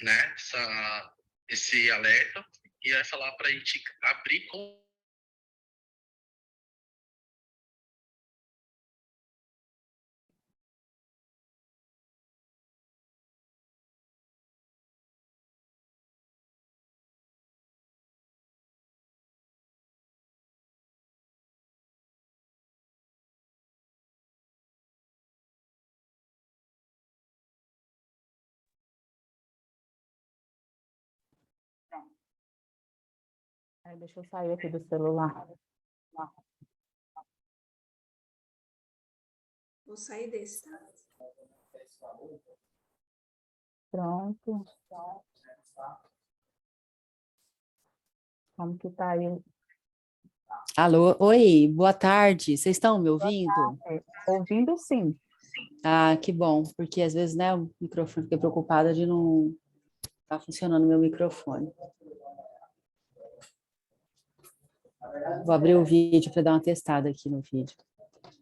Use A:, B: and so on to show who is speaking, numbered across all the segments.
A: né, esse alerta e vai falar para a gente abrir com
B: Deixa eu sair aqui do celular.
C: Vou sair desse, tá?
B: Pronto. Como que tá aí?
D: Alô, oi, boa tarde. Vocês estão me ouvindo?
B: Ouvindo, sim.
D: Ah, que bom, porque às vezes, né, o microfone, fiquei preocupada de não estar funcionando o meu microfone. Vou abrir o vídeo para dar uma testada aqui no vídeo.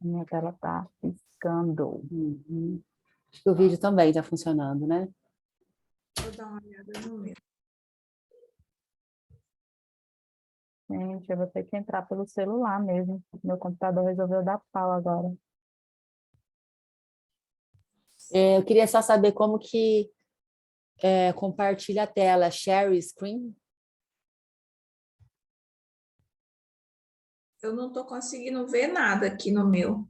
B: Minha tela tá piscando.
D: Uhum. Acho que o vídeo também está funcionando, né?
C: Vou dar uma olhada no meu.
B: Gente, eu vou ter que entrar pelo celular mesmo. Meu computador resolveu dar pau agora.
D: Eu queria só saber como que compartilha a tela, share screen.
C: Eu não estou conseguindo ver nada aqui no meu.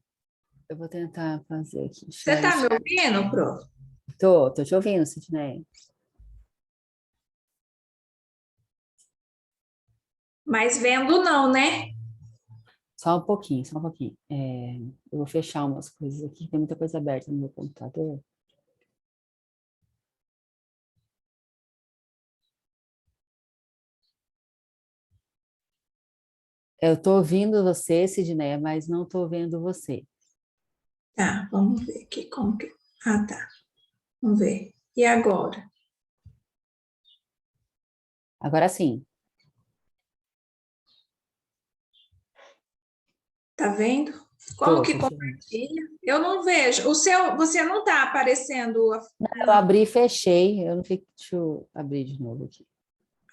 D: Eu vou tentar fazer aqui.
C: Você está me ouvindo, Pro?
D: Tô te ouvindo, Sidney.
C: Mas vendo não, né?
D: Só um pouquinho, só um pouquinho. Eu vou fechar umas coisas aqui, tem muita coisa aberta no meu computador. Eu estou ouvindo você, Sidney, mas não estou vendo você.
C: Tá, vamos ver aqui como que... Ah, tá. Vamos ver. E agora?
D: Agora sim.
C: Tá vendo? Como que
D: Tô te vendo.
C: compartilha? Eu não vejo. O seu, você não está aparecendo.
D: Eu abri e fechei. Eu não fico. Deixa eu abrir de novo aqui.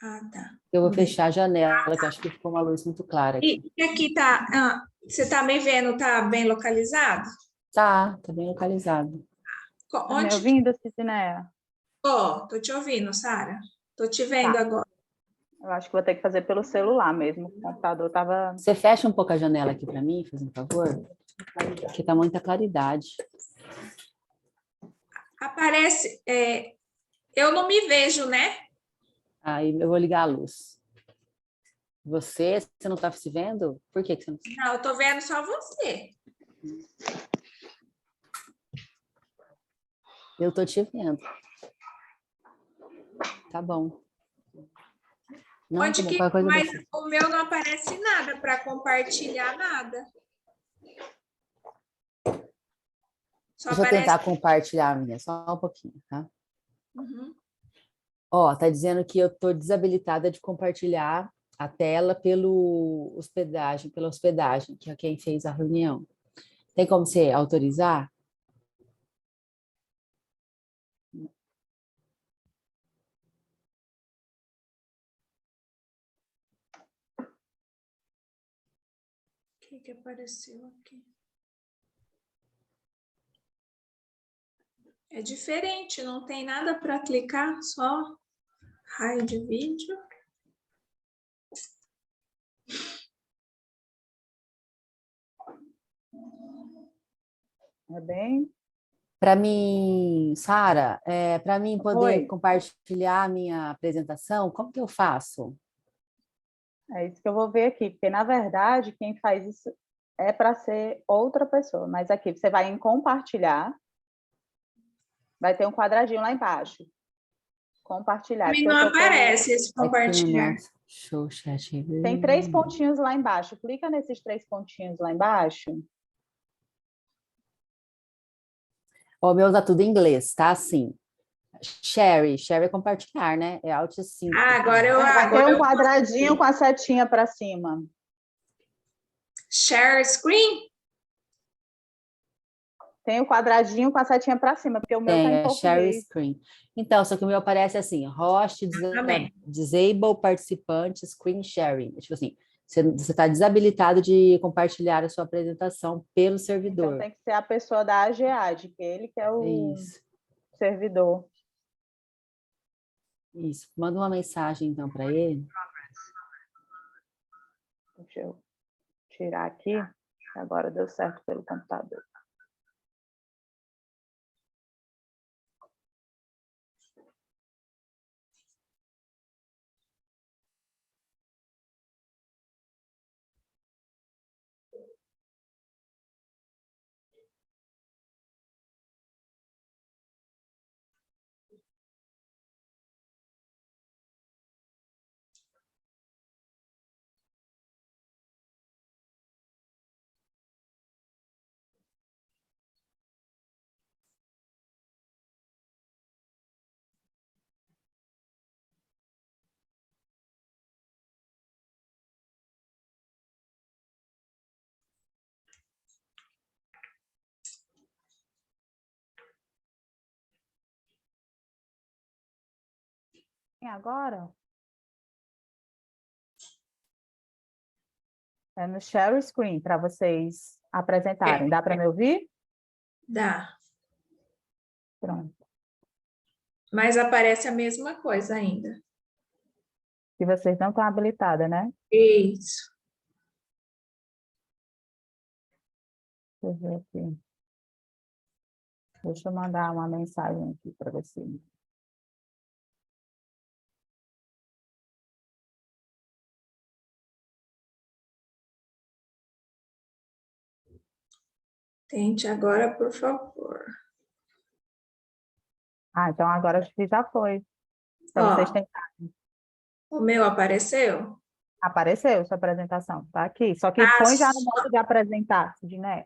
C: Ah, tá.
D: Eu vou
C: Vamos ver.
D: fechar a janela, que eu acho que ficou uma luz muito clara aqui.
C: E aqui tá. Você tá me vendo? Tá bem localizado?
D: Tá bem localizado.
B: Tá me
C: Onde?
B: ouvindo, Cicinea?
C: Tô te ouvindo, Sara. Tô te vendo
B: Tá.
C: agora.
B: Eu acho que vou ter que fazer pelo celular mesmo. O computador tava...
D: Você fecha um pouco a janela aqui para mim, faz um favor? Porque tá muita claridade.
C: Aparece. Eu não me vejo, né?
D: Aí eu vou ligar a luz. Você não está se vendo? Por que você não...
C: Não, eu tô vendo só você.
D: Eu tô te vendo. Tá bom. Não,
C: Onde
D: tá bom.
C: que.
D: Qualquer coisa
C: Mas
D: você...
C: o meu não aparece nada para compartilhar nada. Só
D: Deixa eu
C: aparece.
D: tentar compartilhar a minha, só um pouquinho, tá?
C: Uhum.
D: Ó, tá dizendo que eu tô desabilitada de compartilhar a tela pela hospedagem, que é quem fez a reunião. Tem como você autorizar?
C: O que apareceu aqui? É diferente, não tem nada para clicar, só raio de vídeo.
B: É bem...
D: Para mim, Sara, para mim poder
B: Oi.
D: compartilhar a minha apresentação, como que eu faço?
B: É isso que eu vou ver aqui, porque, na verdade, quem faz isso é para ser outra pessoa. Mas aqui, você vai em compartilhar, vai ter um quadradinho lá embaixo. Compartilhar.
C: Para mim
B: Porque eu
C: não
B: tô
C: aparece esse
D: Aqui no
C: compartilhar.
D: nosso show chat.
B: Tem 3 pontinhos lá embaixo. Clica nesses 3 pontinhos lá embaixo.
D: Ó, o meu tá tudo em inglês, tá assim. Share é compartilhar, né? É Alt 5.
C: Agora eu.
B: Vai ter um
C: Agora
B: quadradinho com a setinha para cima.
C: Share screen?
B: Tem o quadradinho com a setinha para cima, porque o meu tá
D: Tem,
B: em
D: é share
B: português.
D: screen. Então, só que o meu aparece assim, host,
C: Também.
D: disable participante, screen sharing. Tipo assim, você está desabilitado de compartilhar a sua apresentação pelo
B: Então
D: servidor.
B: tem que ser a pessoa da AGAD, que ele que é
D: É
B: o
D: isso,
B: servidor.
D: isso. Manda uma mensagem, então, para ele.
B: Deixa eu tirar aqui. Agora deu certo pelo computador. E agora? É no share screen para vocês apresentarem. Dá para me ouvir?
C: Dá.
B: Pronto.
C: Mas aparece a mesma coisa ainda.
B: Se vocês não estão habilitadas, né?
C: Isso.
B: Deixa eu ver aqui. Deixa eu mandar uma mensagem aqui para você.
C: Tente agora, por favor.
B: Ah, então agora acho que já foi. Para vocês
C: Ó,
B: tentarem.
C: o meu apareceu?
B: Apareceu sua apresentação, tá aqui. Só que
C: Ah,
B: põe já no modo de apresentar, Sidney.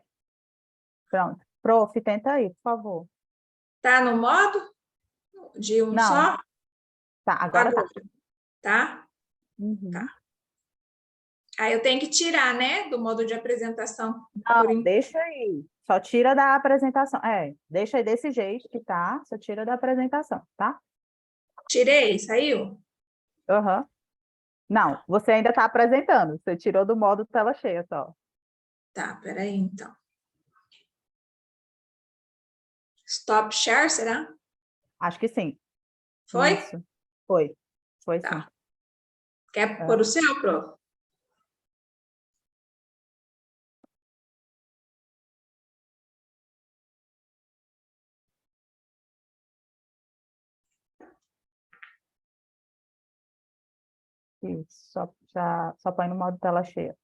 B: Pronto. Prof, tenta aí, por favor.
C: tá no modo de um
B: Não,
C: só?
B: tá, agora tá.
C: Agora, tá?
B: Uhum.
C: Tá. Aí eu tenho que tirar, né, do modo de apresentação. Por
B: Não, deixa aí. Só tira da apresentação. É, deixa aí desse jeito que tá. Só tira da apresentação, tá?
C: Tirei, saiu?
B: Aham. Não, você ainda está apresentando. Você tirou do modo tela cheia só.
C: Tá, peraí, então. Stop share, será?
B: Acho que sim.
C: Foi?
B: Isso. Foi. Foi sim.
C: Tá. Quer
B: É.
C: pôr o seu, Pro?
B: Isso. Só põe no modo tela cheia.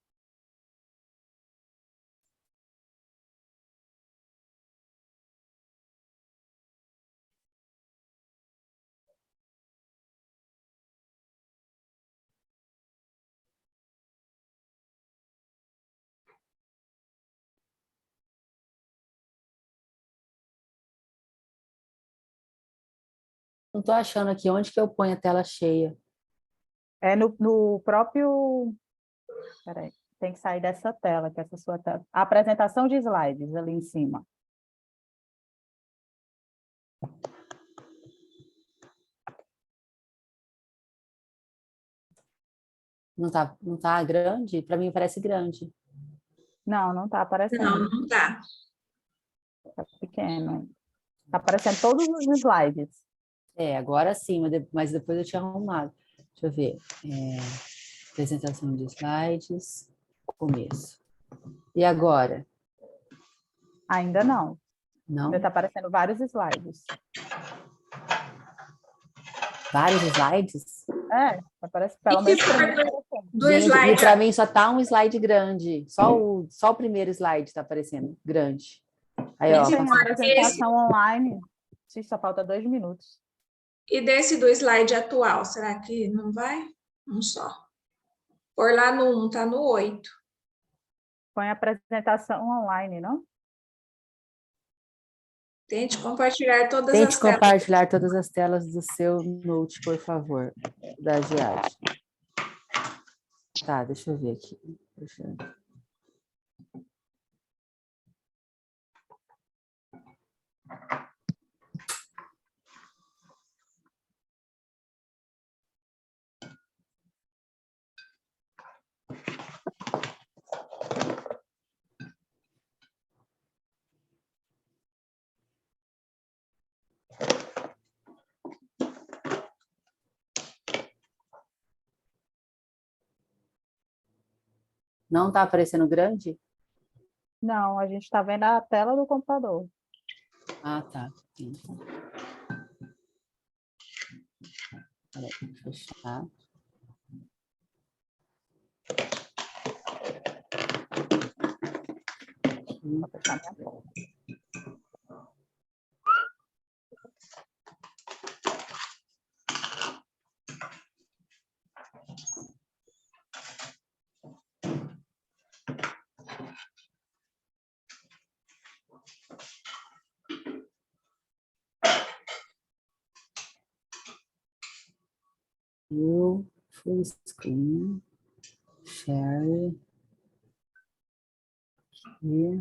D: Não estou achando aqui onde que eu ponho a tela cheia.
B: É no próprio. Peraí. Tem que sair dessa tela, que é essa sua tela. A apresentação de slides ali em cima.
D: Não tá grande? Para mim parece grande.
B: Não, não está
C: Não,
B: aparecendo.
C: não tá.
B: Está pequeno. Está aparecendo todos os slides.
D: É, agora sim, mas depois eu tinha arrumado. Deixa eu ver. Apresentação de slides, começo. E agora?
B: Ainda não. Ainda
D: Não?
B: está aparecendo vários slides.
D: Vários slides?
B: Aparece pelo
C: E
B: menos
C: se
B: para
C: for
B: mim. Tá aparecendo.
C: do
D: Gente, e
C: slide?
D: para mim só tá um slide grande. Só o primeiro slide está aparecendo grande. Aí,
C: E
D: ó,
C: se
B: Tem
C: for
D: passou.
C: esse
B: apresentação online. Só falta 2 minutos.
C: e desse do slide atual, será que não vai? Um só. Por lá no 1, tá no 8.
B: Põe a apresentação online, não?
C: Tente compartilhar todas
D: Tente
C: as telas.
D: compartilhar todas as telas do seu Note, por favor, da Giade. Tá, deixa eu ver aqui. Deixa eu ver. Não está aparecendo grande?
B: Não, a gente está vendo a tela do computador.
D: Ah, tá. Entendi. Peraí, fechar.
B: Vou fechar minha tela.
D: View, full screen, share. Aqui.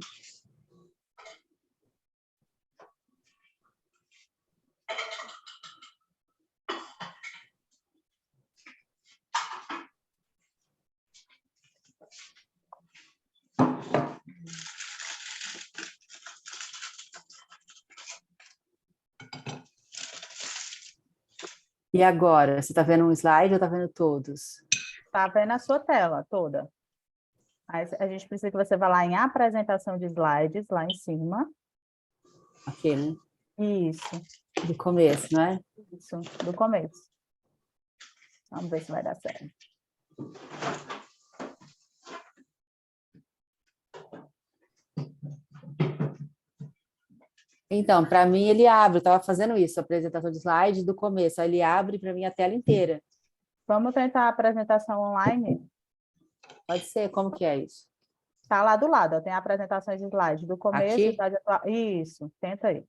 D: E agora, você está vendo um slide ou está vendo todos?
B: Está vendo a sua tela toda. Aí a gente precisa que você vá lá em apresentação de slides, lá em cima.
D: Aqui, né?
B: Isso,
D: Do começo, não é?
B: isso, do começo. Vamos ver se vai dar certo.
D: Então, para mim, ele abre. Eu estava fazendo isso, a apresentação de slide do começo. Aí ele abre para mim a tela inteira.
B: Vamos tentar a apresentação online?
D: Pode ser? Como que é isso?
B: Está lá do lado, ó, tem a apresentação de slide do começo e
D: Aqui?
B: slide atual. Isso, tenta aí.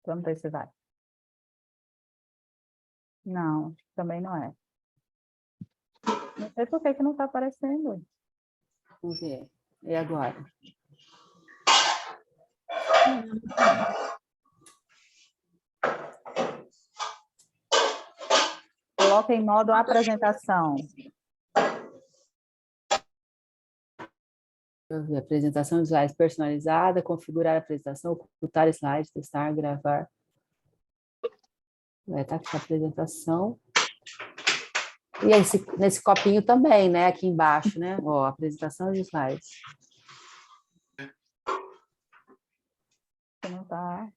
B: Vamos ver se vai. Não, também não é. Não sei por que que não está aparecendo.
D: Vamos ver. E agora?
B: Coloca em modo apresentação.
D: Deixa eu ver. Apresentação de slides personalizada, configurar a apresentação, ocultar slides, testar, gravar. Vai estar aqui a apresentação. E nesse copinho também, né? Aqui embaixo, né? Ó, apresentação de slides.
B: Que não está.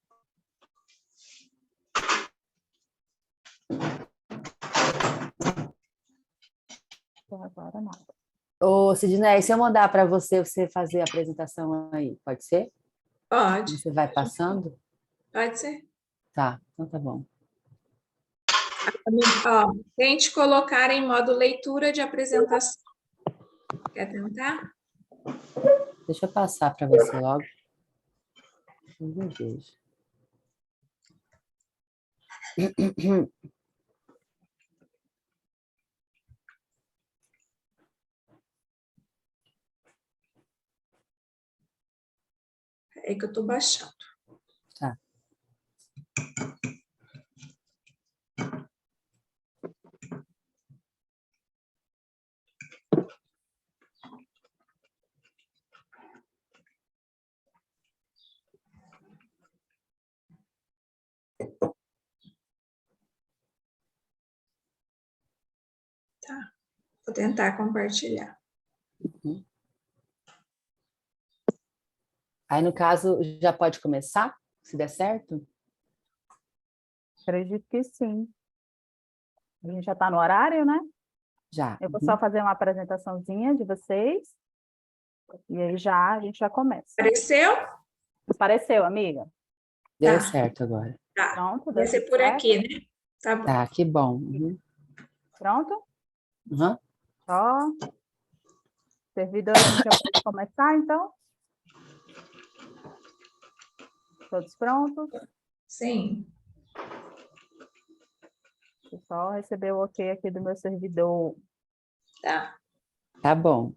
B: Agora nada.
D: Ô, Sidney, se eu mandar para você, você fazer a apresentação aí, pode ser?
C: Pode,
D: Você vai passando?
C: pode ser.
D: Tá, então tá bom.
C: Ó, tente colocar em modo leitura de apresentação. Quer tentar?
D: Deixa eu passar para você logo. Eu vejo.
C: É que eu estou baixando.
D: Tá.
C: Tá. Vou tentar compartilhar.
D: Aí, no caso, já pode começar, se der certo?
B: Acredito que sim. A gente já está no horário, né?
D: Já.
B: Eu vou só fazer uma apresentaçãozinha de vocês. E aí a gente já começa.
C: Apareceu?
B: Apareceu, amiga?
D: Deu
C: Tá.
D: certo agora.
C: Tá.
B: Pronto,
C: Vai
B: deu
C: ser
B: tudo
C: por
B: certo?
C: aqui, né? Tá bom.
D: Tá, que bom. Uhum.
B: Pronto?
D: Uhum.
B: Ó. Servidor, a gente já pode começar, então? Todos prontos?
C: Sim.
B: Deixa eu só receber o ok aqui do meu servidor.
C: Tá.
D: Tá bom.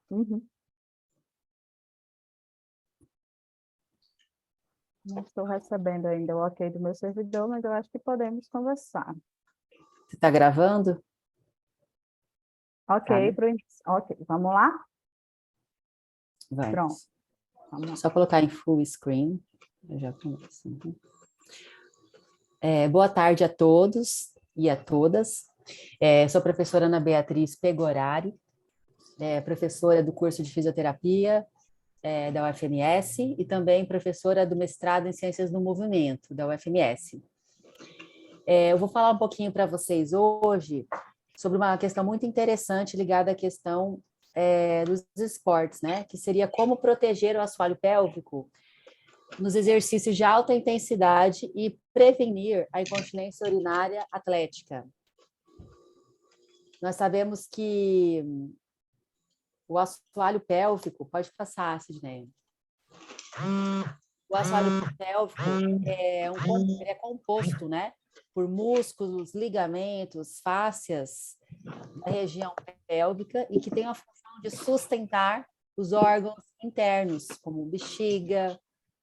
B: Uhum. Não estou recebendo ainda o ok do meu servidor, mas eu acho que podemos conversar.
D: Você está gravando?
B: Ok,
D: Tá, né?
B: para o início. Ok, vamos lá?
D: Vai.
B: Pronto. Vamos lá.
D: Só colocar em full screen. Eu já começo. Boa tarde a todos e a todas. Sou a professora Ana Beatriz Pegorari, professora do curso de fisioterapia da UFMS e também professora do mestrado em Ciências do Movimento da UFMS. Eu vou falar um pouquinho para vocês hoje sobre uma questão muito interessante ligada à questão dos esportes, né? Que seria como proteger o assoalho pélvico nos exercícios de alta intensidade e prevenir a incontinência urinária atlética. Nós sabemos que o assoalho pélvico, pode passar, Sidney. O assoalho pélvico ele é composto, né, por músculos, ligamentos, fáscias da região pélvica e que tem a função de sustentar os órgãos internos, como bexiga,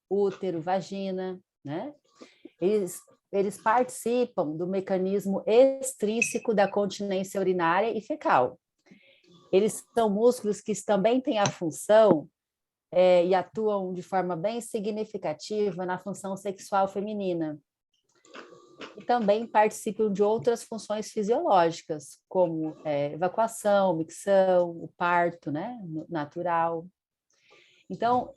D: útero, vagina, né? Eles participam do mecanismo extrínseco da continência urinária e fecal. Eles são músculos que também têm a função e atuam de forma bem significativa na função sexual feminina. E também participam de outras funções fisiológicas, como evacuação, micção, o parto, né, natural. Então,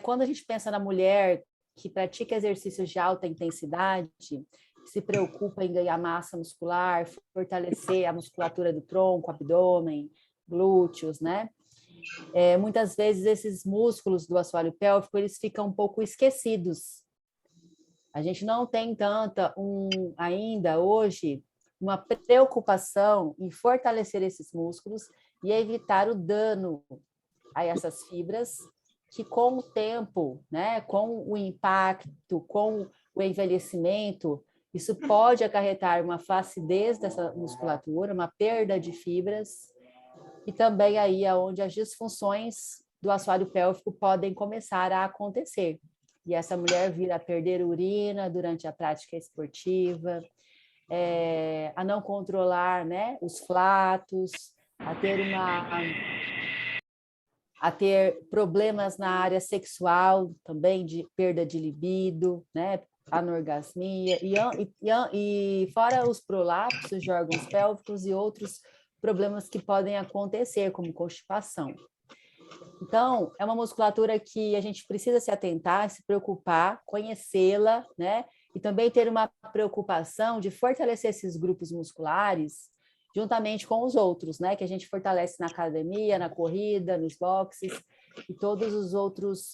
D: quando a gente pensa na mulher que pratica exercícios de alta intensidade, que se preocupa em ganhar massa muscular, fortalecer a musculatura do tronco, abdômen, glúteos, né? Muitas vezes esses músculos do assoalho pélvico, eles ficam um pouco esquecidos. A gente não tem ainda hoje uma preocupação em fortalecer esses músculos e evitar o dano a essas fibras que com o tempo, né, com o impacto, com o envelhecimento, isso pode acarretar uma flacidez dessa musculatura, uma perda de fibras, e também aí é onde as disfunções do assoalho pélvico podem começar a acontecer. E essa mulher vir a perder urina durante a prática esportiva, a não controlar, né, os flatos, a ter problemas na área sexual, também de perda de libido, né, anorgasmia, e fora os prolapsos de órgãos pélvicos e outros problemas que podem acontecer, como constipação. Então, é uma musculatura que a gente precisa se atentar, se preocupar, conhecê-la, né, e também ter uma preocupação de fortalecer esses grupos musculares juntamente com os outros, né, que a gente fortalece na academia, na corrida, nos boxes e todos os outros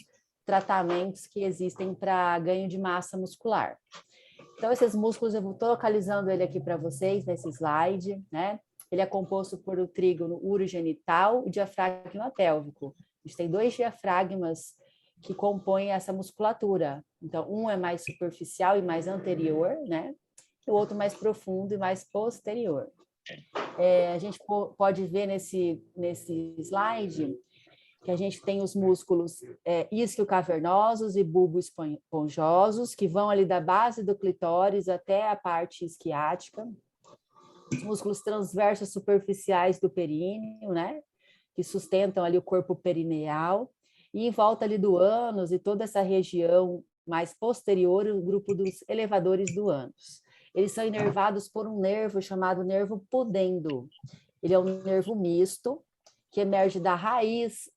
D: tratamentos que existem para ganho de massa muscular. Então, esses músculos, eu estou localizando ele aqui para vocês nesse slide, né? Ele é composto por o trígono urogenital e diafragma pélvico. A gente tem 2 diafragmas que compõem essa musculatura. Então, um é mais superficial e mais anterior, né? E o outro mais profundo e mais posterior. A gente pode ver nesse slide que a gente tem os músculos isquiocavernosos e bulbo-esponjosos, que vão ali da base do clitóris até a parte isquiática. Os músculos transversos superficiais do períneo, né? Que sustentam ali o corpo perineal. E em volta ali do ânus e toda essa região mais posterior, o grupo dos elevadores do ânus. Eles são inervados por um nervo chamado nervo pudendo. Ele é um nervo misto que emerge da raiz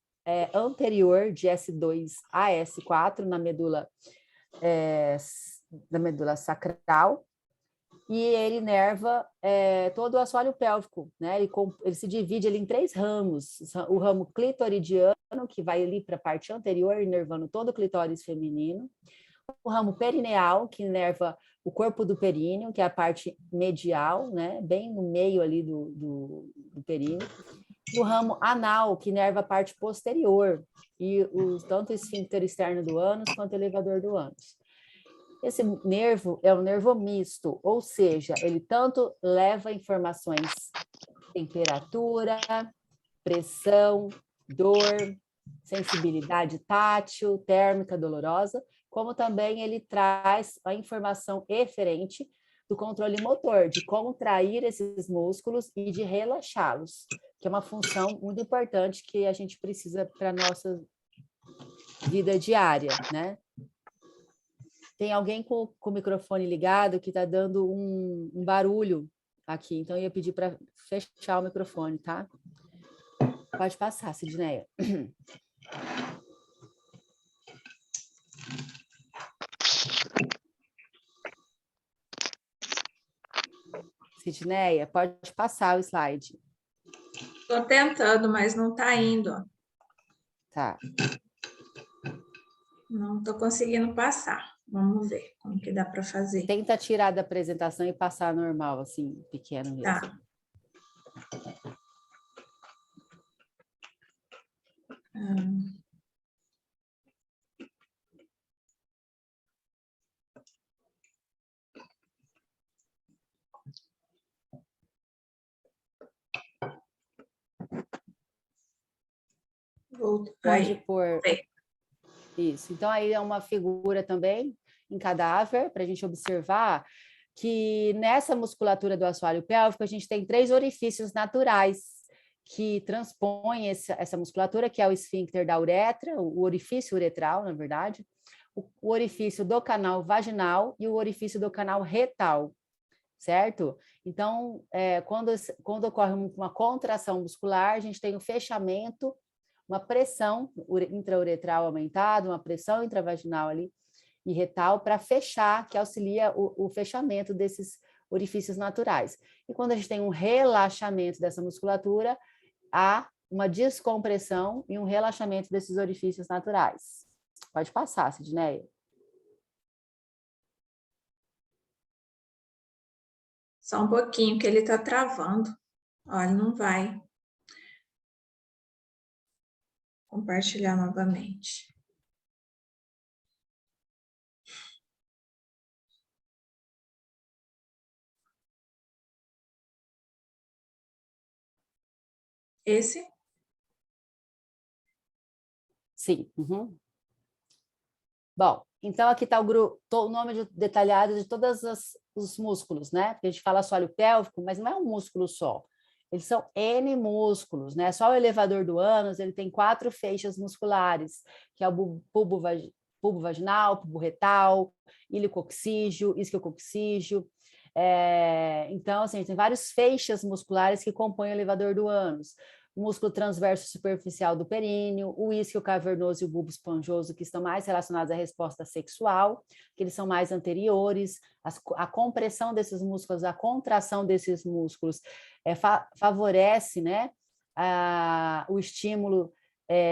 D: anterior de S2 a S4 na medula sacral, e ele inerva todo o assoalho pélvico, né? Ele se divide ali em 3 ramos. O ramo clitoridiano, que vai ali para a parte anterior, inervando todo o clitóris feminino. O ramo perineal, que inerva o corpo do períneo, que é a parte medial, né? Bem no meio ali do períneo. E o ramo anal, que inerva a parte posterior, e tanto o esfíncter externo do ânus quanto o elevador do ânus. Esse nervo é um nervo misto, ou seja, ele tanto leva informações de temperatura, pressão, dor, sensibilidade tátil, térmica, dolorosa, como também ele traz a informação eferente do controle motor, de como trair esses músculos e de relaxá-los, que é uma função muito importante que a gente precisa para a nossa vida diária, né? Tem alguém com o microfone ligado que está dando um barulho aqui, então eu ia pedir para fechar o microfone, tá? Pode passar, Sidneia. Sidneia, pode passar o slide.
C: Estou tentando, mas não está indo.
D: Tá.
C: Não estou conseguindo passar. Vamos ver como que dá para fazer.
D: Tenta tirar da apresentação e passar normal, assim, pequeno mesmo.
C: Tá.
D: Pode pôr. Isso. Então, aí é uma figura também em cadáver, para a gente observar que nessa musculatura do assoalho pélvico, a gente tem 3 orifícios naturais que transpõem essa musculatura, que é o esfíncter da uretra, o orifício uretral, na verdade, o orifício do canal vaginal e o orifício do canal retal, certo? Então, quando ocorre uma contração muscular, a gente tem um fechamento, uma pressão intrauretral aumentada, uma pressão intravaginal ali e retal para fechar, que auxilia o fechamento desses orifícios naturais. E quando a gente tem um relaxamento dessa musculatura, há uma descompressão e um relaxamento desses orifícios naturais. Pode passar, Sidneia.
C: Só um pouquinho, que ele está travando. Olha, não vai. Compartilhar novamente. Esse?
D: Sim. Uhum. Bom, então aqui está o nome detalhado de todos os músculos, né? Porque a gente fala assoalho pélvico, mas não é um músculo só. Eles são N músculos, né? Só o elevador do ânus, ele tem 4 feixes musculares, que é o bulbo vaginal, bulbo retal, iliococcígeo, isquiococcígeo. Então, assim, tem vários feixes musculares que compõem o elevador do ânus. O músculo transverso superficial do períneo, o isquio cavernoso e o bulbo esponjoso, que estão mais relacionados à resposta sexual, que eles são mais anteriores. A compressão desses músculos, a contração desses músculos favorece, né, o estímulo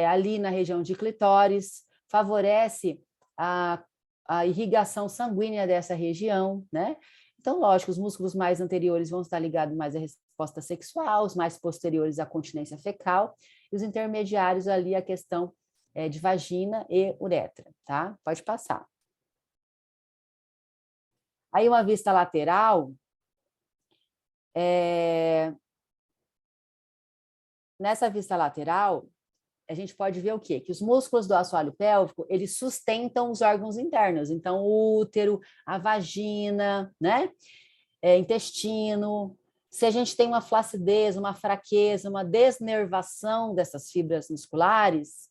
D: ali na região de clitóris, favorece a irrigação sanguínea dessa região, né? Então, lógico, os músculos mais anteriores vão estar ligados mais à resposta sexual, os mais posteriores à continência fecal, e os intermediários ali à questão de vagina e uretra, tá? Pode passar. Aí, uma vista lateral, nessa vista lateral, a gente pode ver o quê? Que os músculos do assoalho pélvico, eles sustentam os órgãos internos. Então, o útero, a vagina, né? Intestino. Se a gente tem uma flacidez, uma fraqueza, uma desnervação dessas fibras musculares,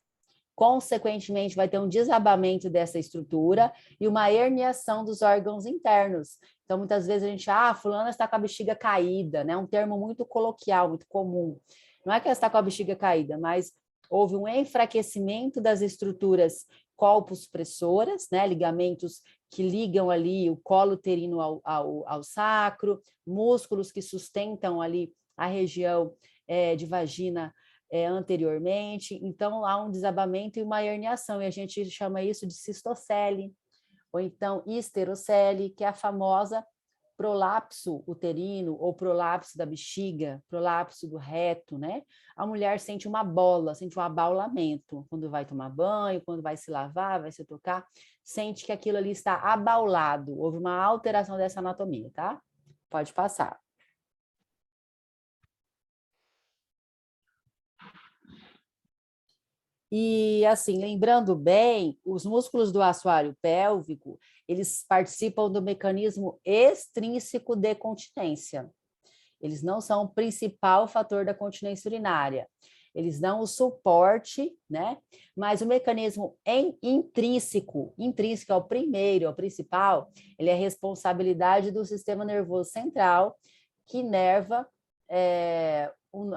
D: consequentemente, vai ter um desabamento dessa estrutura e uma herniação dos órgãos internos. Então, muitas vezes a gente, fulana está com a bexiga caída, né? Um termo muito coloquial, muito comum. Não é que ela está com a bexiga caída, mas houve um enfraquecimento das estruturas colpospressoras, né, ligamentos que ligam ali o colo uterino ao sacro, músculos que sustentam ali a região de vagina anteriormente. Então, há um desabamento e uma herniação, e a gente chama isso de cistocele, ou então esterocele, que é a famosa prolapso uterino ou prolapso da bexiga, prolapso do reto, né? A mulher sente uma bola, sente um abaulamento quando vai tomar banho, quando vai se lavar, vai se tocar, sente que aquilo ali está abaulado, houve uma alteração dessa anatomia, tá? Pode passar. E, assim, lembrando bem, os músculos do assoalho pélvico, eles participam do mecanismo extrínseco de continência. Eles não são o principal fator da continência urinária. eles dão o suporte, né? Mas o mecanismo intrínseco é o primeiro, é o principal, ele é responsabilidade do sistema nervoso central, que inerva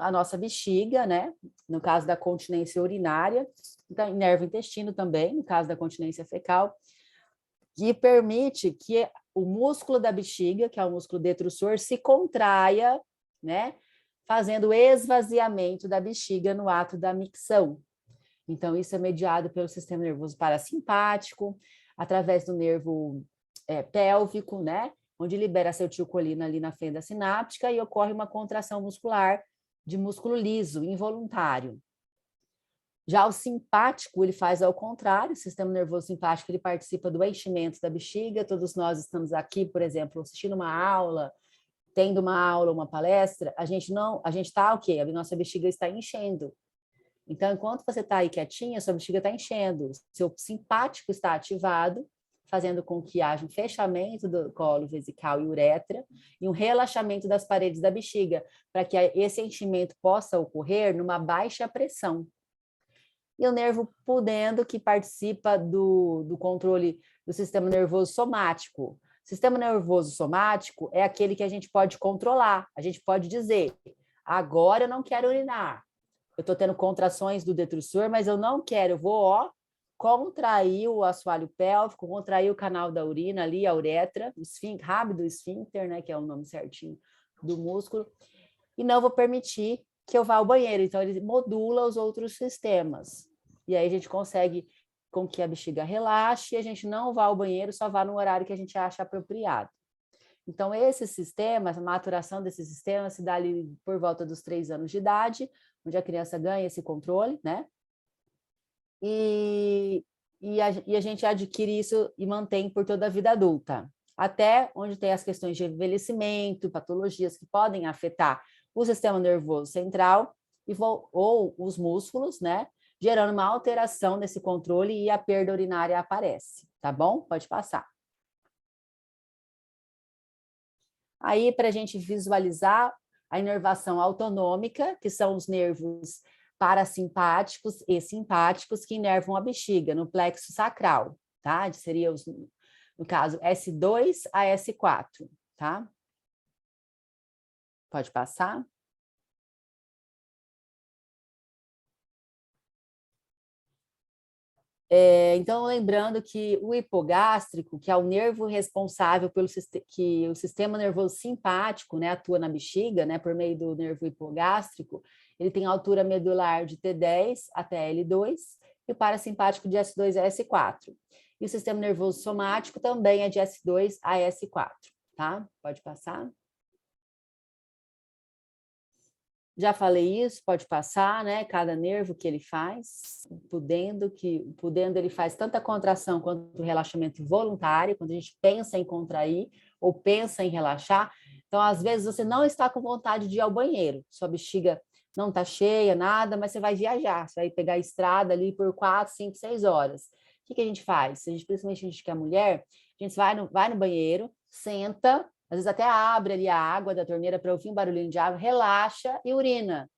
D: a nossa bexiga, né? No caso da continência urinária, então, inerva o intestino também, no caso da continência fecal, que permite que o músculo da bexiga, que é o músculo detrusor, se contraia, né? Fazendo esvaziamento da bexiga no ato da micção. Então, isso é mediado pelo sistema nervoso parasimpático, através do nervo pélvico, né? Onde libera acetilcolina ali na fenda sináptica e ocorre uma contração muscular de músculo liso, involuntário. Já o simpático, ele faz ao contrário, o sistema nervoso simpático, ele participa do enchimento da bexiga, todos nós estamos aqui, por exemplo, assistindo uma aula, tendo uma aula, uma palestra, a gente está o quê? A nossa bexiga está enchendo. Então, enquanto você está aí quietinha, sua bexiga está enchendo, seu simpático está ativado, fazendo com que haja um fechamento do colo vesical e uretra e um relaxamento das paredes da bexiga, para que esse enchimento possa ocorrer numa baixa pressão. E o nervo pudendo, que participa do controle do sistema nervoso somático. O sistema nervoso somático é aquele que a gente pode controlar. A gente pode dizer, agora eu não quero urinar. Eu estou tendo contrações do detrusor, mas eu não quero. Eu vou, contrair o assoalho pélvico, contrair o canal da urina ali, a uretra, o rápido esfíncter, né, que é o nome certinho do músculo, e não vou permitir que eu vá ao banheiro. Então, ele modula os outros sistemas. E aí a gente consegue com que a bexiga relaxe e a gente não vá ao banheiro, só vá no horário que a gente acha apropriado. Então, esses sistemas, a maturação desses sistemas se dá ali por volta dos 3 anos de idade, onde a criança ganha esse controle, né? E a gente adquire isso e mantém por toda a vida adulta. Até onde tem as questões de envelhecimento, patologias que podem afetar o sistema nervoso central ou os músculos, né? Gerando uma alteração nesse controle e a perda urinária aparece, tá bom? Pode passar. Aí, para a gente visualizar a inervação autonômica, que são os nervos parasimpáticos e simpáticos que inervam a bexiga, no plexo sacral, tá? Seria, no caso, S2 a S4, tá? Pode passar. Então, lembrando que o hipogástrico, que é o nervo responsável pelo que o sistema nervoso simpático, né, atua na bexiga, né, por meio do nervo hipogástrico, ele tem altura medular de T10 até L2 e o parasimpático de S2 a S4. E o sistema nervoso somático também é de S2 a S4, tá? Pode passar. Já falei isso, pode passar, né? Cada nervo que ele faz, pudendo ele faz tanta contração quanto relaxamento voluntário, quando a gente pensa em contrair ou pensa em relaxar. Então, às vezes, você não está com vontade de ir ao banheiro, sua bexiga não está cheia, nada, mas você vai viajar, você vai pegar a estrada ali por 4, 5, 6 horas. O que a gente faz? Principalmente a gente que é mulher, a gente vai no banheiro, senta, às vezes até abre ali a água da torneira para ouvir um barulhinho de água, relaxa e urina.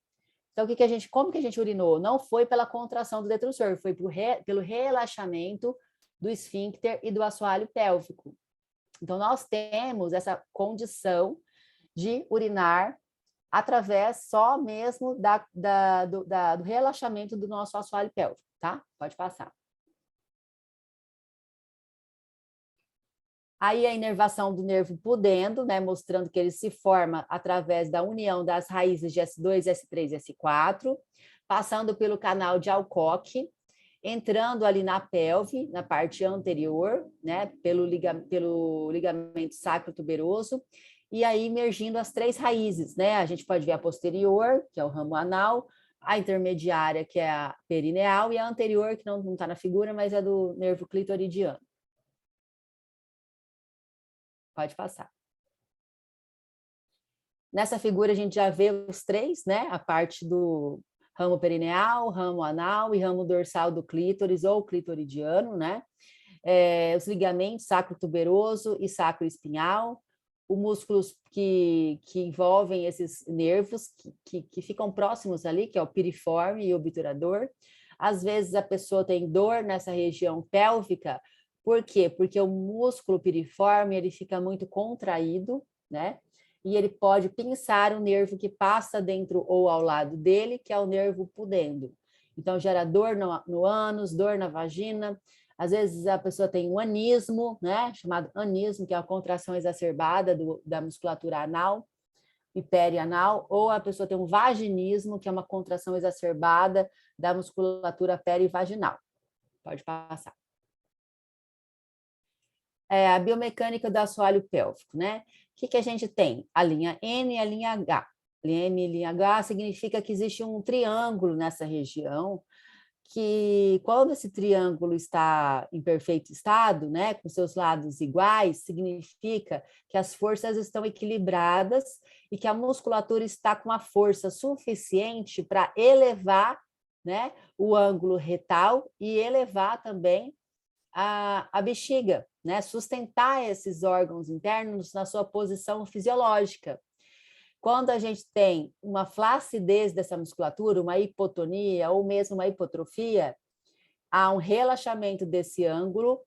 D: Então, como que a gente urinou? Não foi pela contração do detrusor, foi pelo relaxamento do esfíncter e do assoalho pélvico. Então, nós temos essa condição de urinar através só mesmo do relaxamento do nosso assoalho pélvico, tá? Pode passar. Aí a inervação do nervo pudendo, né, mostrando que ele se forma através da união das raízes de S2, S3 e S4, passando pelo canal de Alcock, entrando ali na pelve, na parte anterior, né, pelo ligamento sacro-tuberoso, e aí emergindo as 3 raízes, né? A gente pode ver a posterior, que é o ramo anal, a intermediária, que é a perineal, e a anterior, que não está na figura, mas é do nervo clitoridiano. Pode passar. Nessa figura, a gente já vê os 3, né? A parte do ramo perineal, ramo anal e ramo dorsal do clítoris ou clitoridiano, né? Os ligamentos sacro-tuberoso e sacro-espinhal, os músculos que envolvem esses nervos, que ficam próximos ali, que é o piriforme e o obturador. Às vezes a pessoa tem dor nessa região pélvica. Por quê? Porque o músculo piriforme ele fica muito contraído, né? E ele pode pinçar o nervo que passa dentro ou ao lado dele, que é o nervo pudendo. Então, gera dor no ânus, dor na vagina. Às vezes a pessoa tem um anismo, né? Chamado anismo, que é a contração exacerbada da musculatura anal e perianal, ou a pessoa tem um vaginismo, que é uma contração exacerbada da musculatura perivaginal. Pode passar. A biomecânica do assoalho pélvico, né? O que a gente tem? A linha N e a linha H. Linha N e linha H significa que existe um triângulo nessa região, que quando esse triângulo está em perfeito estado, né, com seus lados iguais, significa que as forças estão equilibradas e que a musculatura está com a força suficiente para elevar, né, o ângulo retal e elevar também a bexiga, né, sustentar esses órgãos internos na sua posição fisiológica. Quando a gente tem uma flacidez dessa musculatura, uma hipotonia ou mesmo uma hipotrofia, há um relaxamento desse ângulo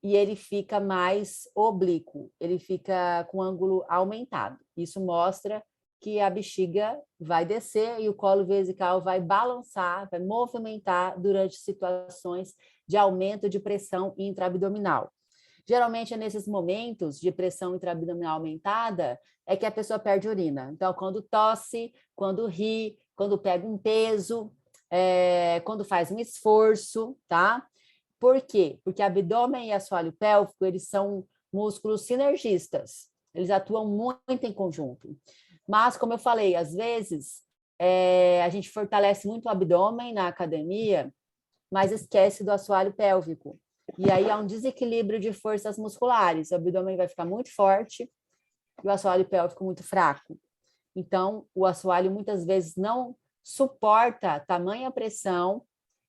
D: e ele fica mais oblíquo, ele fica com ângulo aumentado. Isso mostra que a bexiga vai descer e o colo vesical vai balançar, vai movimentar durante situações de aumento de pressão intraabdominal. Geralmente é nesses momentos de pressão intraabdominal aumentada é que a pessoa perde urina. Então, quando tosse, quando ri, quando pega um peso, quando faz um esforço, tá? Por quê? Porque abdômen e assoalho pélvico, eles são músculos sinergistas. Eles atuam muito em conjunto. Mas, como eu falei, às vezes a gente fortalece muito o abdômen na academia, mas esquece do assoalho pélvico. E aí há um desequilíbrio de forças musculares. O abdômen vai ficar muito forte e o assoalho pélvico muito fraco. Então, o assoalho muitas vezes não suporta tamanha pressão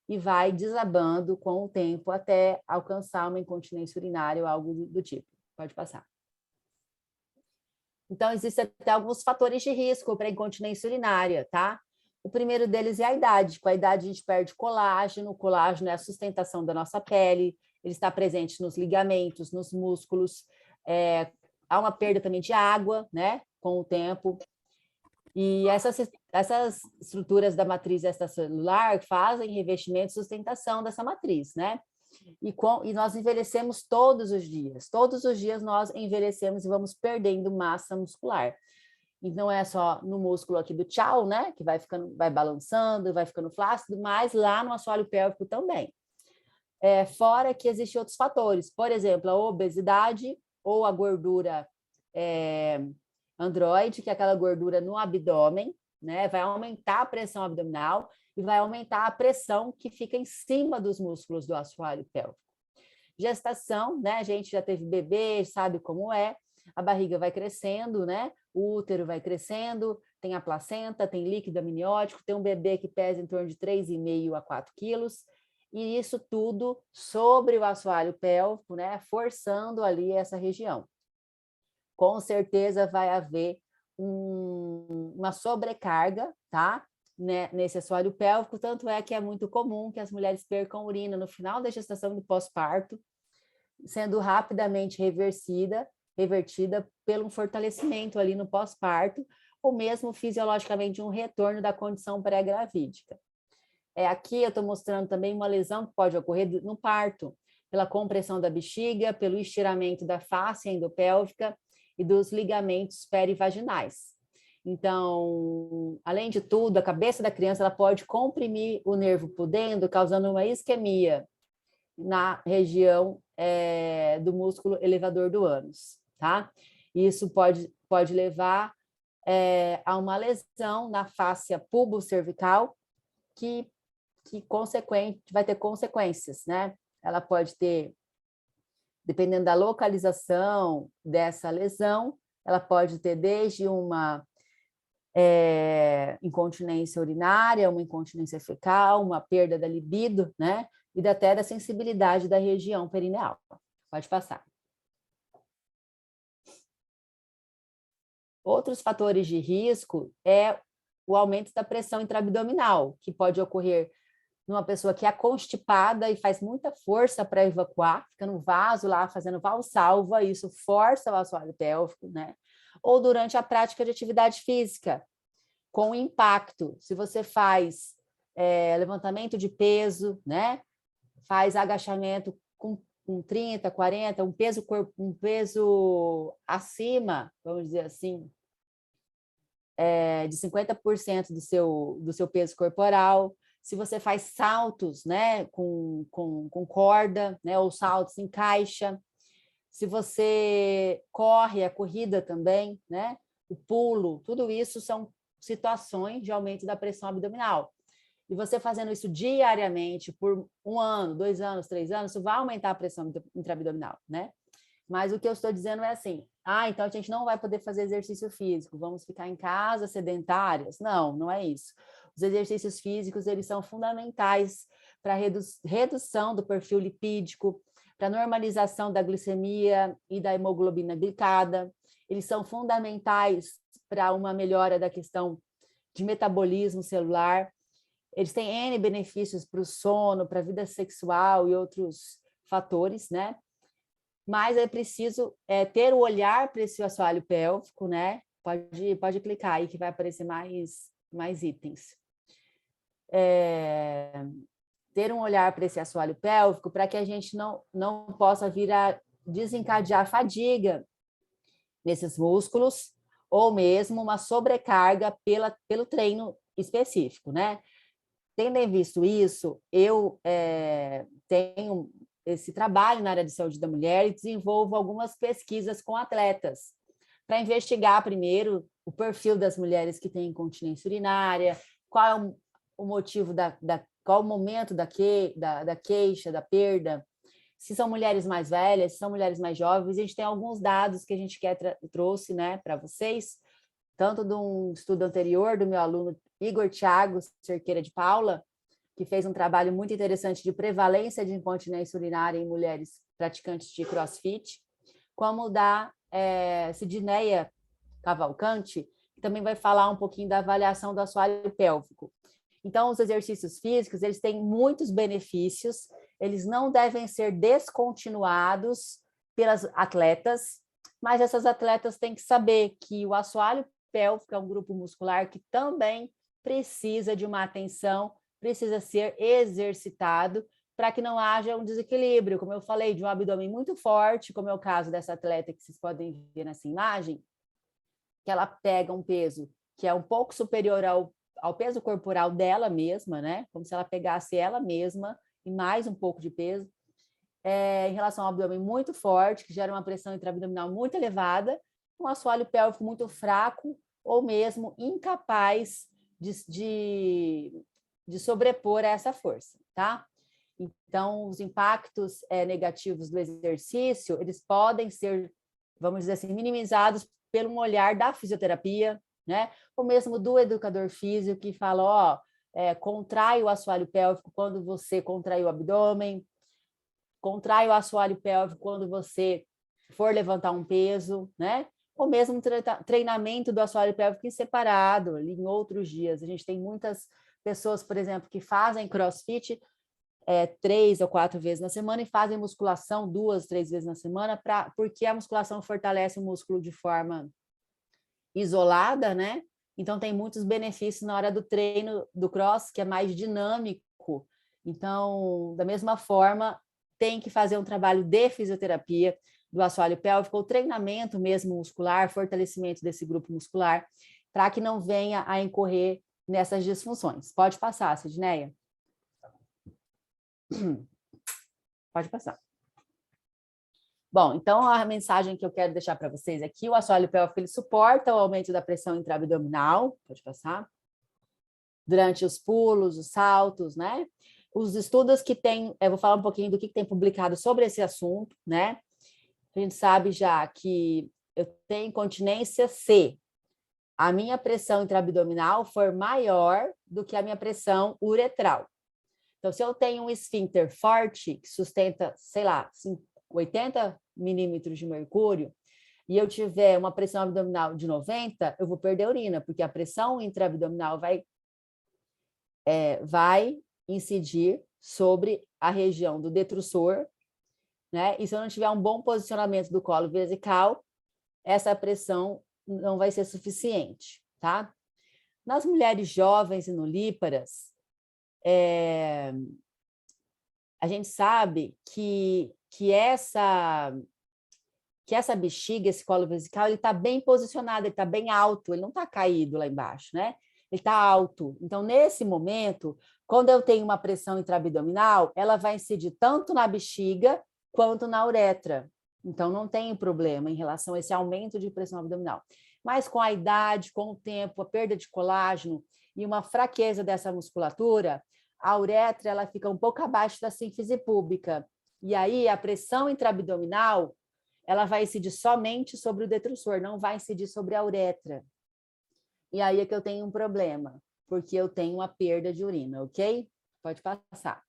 D: e vai desabando com o tempo até alcançar uma incontinência urinária ou algo do tipo. Pode passar. Então, existem até alguns fatores de risco para a incontinência urinária, tá? O primeiro deles é a idade. Com a idade, a gente perde colágeno. O colágeno é a sustentação da nossa pele. Ele está presente nos ligamentos, nos músculos. Há uma perda também de água, né? Com o tempo. E essas estruturas da matriz extracelular fazem revestimento e sustentação dessa matriz, né? E nós envelhecemos todos os dias. Todos os dias nós envelhecemos e vamos perdendo massa muscular. E não é só no músculo aqui do tchau, né? Que vai balançando, vai ficando flácido, mas lá no assoalho pélvico também. Fora que existem outros fatores, por exemplo, a obesidade ou a gordura androide, que é aquela gordura no abdômen, né? Vai aumentar a pressão abdominal e vai aumentar a pressão que fica em cima dos músculos do assoalho pélvico. Gestação, né? A gente já teve bebê, sabe como é. A barriga vai crescendo, né? O útero vai crescendo, tem a placenta, tem líquido amniótico, tem um bebê que pesa em torno de 3,5 a 4 quilos, e isso tudo sobre o assoalho pélvico, né? Forçando ali essa região. Com certeza vai haver uma sobrecarga, tá? Né? Nesse assoalho pélvico, tanto é que é muito comum que as mulheres percam urina no final da gestação do pós-parto, sendo rapidamente revertida pelo fortalecimento ali no pós-parto, ou mesmo fisiologicamente um retorno da condição pré-gravídica. Aqui eu estou mostrando também uma lesão que pode ocorrer no parto, pela compressão da bexiga, pelo estiramento da face endopélvica e dos ligamentos perivaginais. Então, além de tudo, a cabeça da criança ela pode comprimir o nervo pudendo, causando uma isquemia na região do músculo elevador do ânus, tá? Isso pode levar a uma lesão na fáscia pubocervical que vai ter consequências, né? Ela pode ter, dependendo da localização dessa lesão, ela pode ter desde uma incontinência urinária, uma incontinência fecal, uma perda da libido, né? E até da sensibilidade da região perineal. Pode passar. Outros fatores de risco é o aumento da pressão intraabdominal, que pode ocorrer numa pessoa que é constipada e faz muita força para evacuar, fica no vaso lá fazendo valsalva, isso força o assoalho pélvico, né? Ou durante a prática de atividade física, com impacto. Se você faz levantamento de peso, né? Faz agachamento com 30, 40, um peso acima, vamos dizer assim, de 50% do seu peso corporal. Se você faz saltos, né, com corda, né, ou saltos em caixa, se você corre a corrida também, né, o pulo, tudo isso são situações de aumento da pressão abdominal. E você fazendo isso diariamente por 1 ano, 2 anos, 3 anos, isso vai aumentar a pressão intraabdominal, né? Mas o que eu estou dizendo é assim, então a gente não vai poder fazer exercício físico, vamos ficar em casa sedentárias? Não, não é isso. Os exercícios físicos, eles são fundamentais para a redução do perfil lipídico, para a normalização da glicemia e da hemoglobina glicada. Eles são fundamentais para uma melhora da questão de metabolismo celular. Eles têm N benefícios para o sono, para a vida sexual e outros fatores, né? Mas é preciso ter o olhar para esse assoalho pélvico, né? Pode clicar aí que vai aparecer mais itens. Ter um olhar para esse assoalho pélvico para que a gente não possa vir a desencadear fadiga nesses músculos ou mesmo uma sobrecarga pelo treino específico, né? Tendo em visto isso, eu tenho esse trabalho na área de saúde da mulher e desenvolvo algumas pesquisas com atletas para investigar primeiro o perfil das mulheres que têm incontinência urinária, qual é o motivo qual o momento da queixa, da perda, se são mulheres mais velhas, se são mulheres mais jovens. A gente tem alguns dados que a gente trouxe, né, para vocês, tanto de um estudo anterior do meu aluno Igor Thiago Cerqueira de Paula, que fez um trabalho muito interessante de prevalência de incontinência urinária em mulheres praticantes de crossfit, como da Sidneia Cavalcante, que também vai falar um pouquinho da avaliação do assoalho pélvico. Então, os exercícios físicos, eles têm muitos benefícios, eles não devem ser descontinuados pelas atletas, mas essas atletas têm que saber que o assoalho pélvico é um grupo muscular que também precisa de uma atenção, precisa ser exercitado para que não haja um desequilíbrio, como eu falei, de um abdômen muito forte, como é o caso dessa atleta que vocês podem ver nessa imagem, que ela pega um peso que é um pouco superior ao peso corporal dela mesma, né? Como se ela pegasse ela mesma e mais um pouco de peso, em relação ao abdômen muito forte, que gera uma pressão intraabdominal muito elevada, um assoalho pélvico muito fraco ou mesmo incapaz de sobrepor essa força, tá? Então, os impactos negativos do exercício, eles podem ser, vamos dizer assim, minimizados pelo olhar da fisioterapia, né? Ou mesmo do educador físico que fala, contrai o assoalho pélvico quando você contrai o abdômen, contrai o assoalho pélvico quando você for levantar um peso, né? Ou mesmo um treinamento do assoalho pélvico em separado, ali em outros dias. A gente tem muitas pessoas, por exemplo, que fazem crossfit 3 ou 4 vezes na semana e fazem musculação 2, 3 vezes na semana, porque a musculação fortalece o músculo de forma isolada, né? Então tem muitos benefícios na hora do treino do cross, que é mais dinâmico. Então, da mesma forma, tem que fazer um trabalho de fisioterapia do assoalho pélvico, ou treinamento mesmo muscular, fortalecimento desse grupo muscular, para que não venha a incorrer nessas disfunções. Pode passar, Sidneia. Pode passar. Bom, então a mensagem que eu quero deixar para vocês aqui, o assoalho pélvico ele suporta o aumento da pressão intraabdominal, pode passar, durante os pulos, os saltos, né? Os estudos que tem, eu vou falar um pouquinho do que tem publicado sobre esse assunto, né? A gente sabe já que eu tenho incontinência se a minha pressão intraabdominal for maior do que a minha pressão uretral. Então, se eu tenho um esfíncter forte, que sustenta, sei lá, 80 milímetros de mercúrio, e eu tiver uma pressão abdominal de 90, eu vou perder urina, porque a pressão intraabdominal vai incidir sobre a região do detrusor, né? E se eu não tiver um bom posicionamento do colo vesical, essa pressão não vai ser suficiente, tá? Nas mulheres jovens e nulíparas, a gente sabe que essa bexiga, esse colo vesical, ele está bem posicionado, ele está bem alto, ele não está caído lá embaixo, né? Ele está alto. Então, nesse momento, quando eu tenho uma pressão intraabdominal, ela vai incidir tanto na bexiga quanto na uretra. Então, não tem problema em relação a esse aumento de pressão abdominal. Mas com a idade, com o tempo, a perda de colágeno e uma fraqueza dessa musculatura, a uretra ela fica um pouco abaixo da sínfise púbica. E aí, a pressão intraabdominal ela vai incidir somente sobre o detrusor, não vai incidir sobre a uretra. E aí é que eu tenho um problema, porque eu tenho uma perda de urina, ok? Pode passar.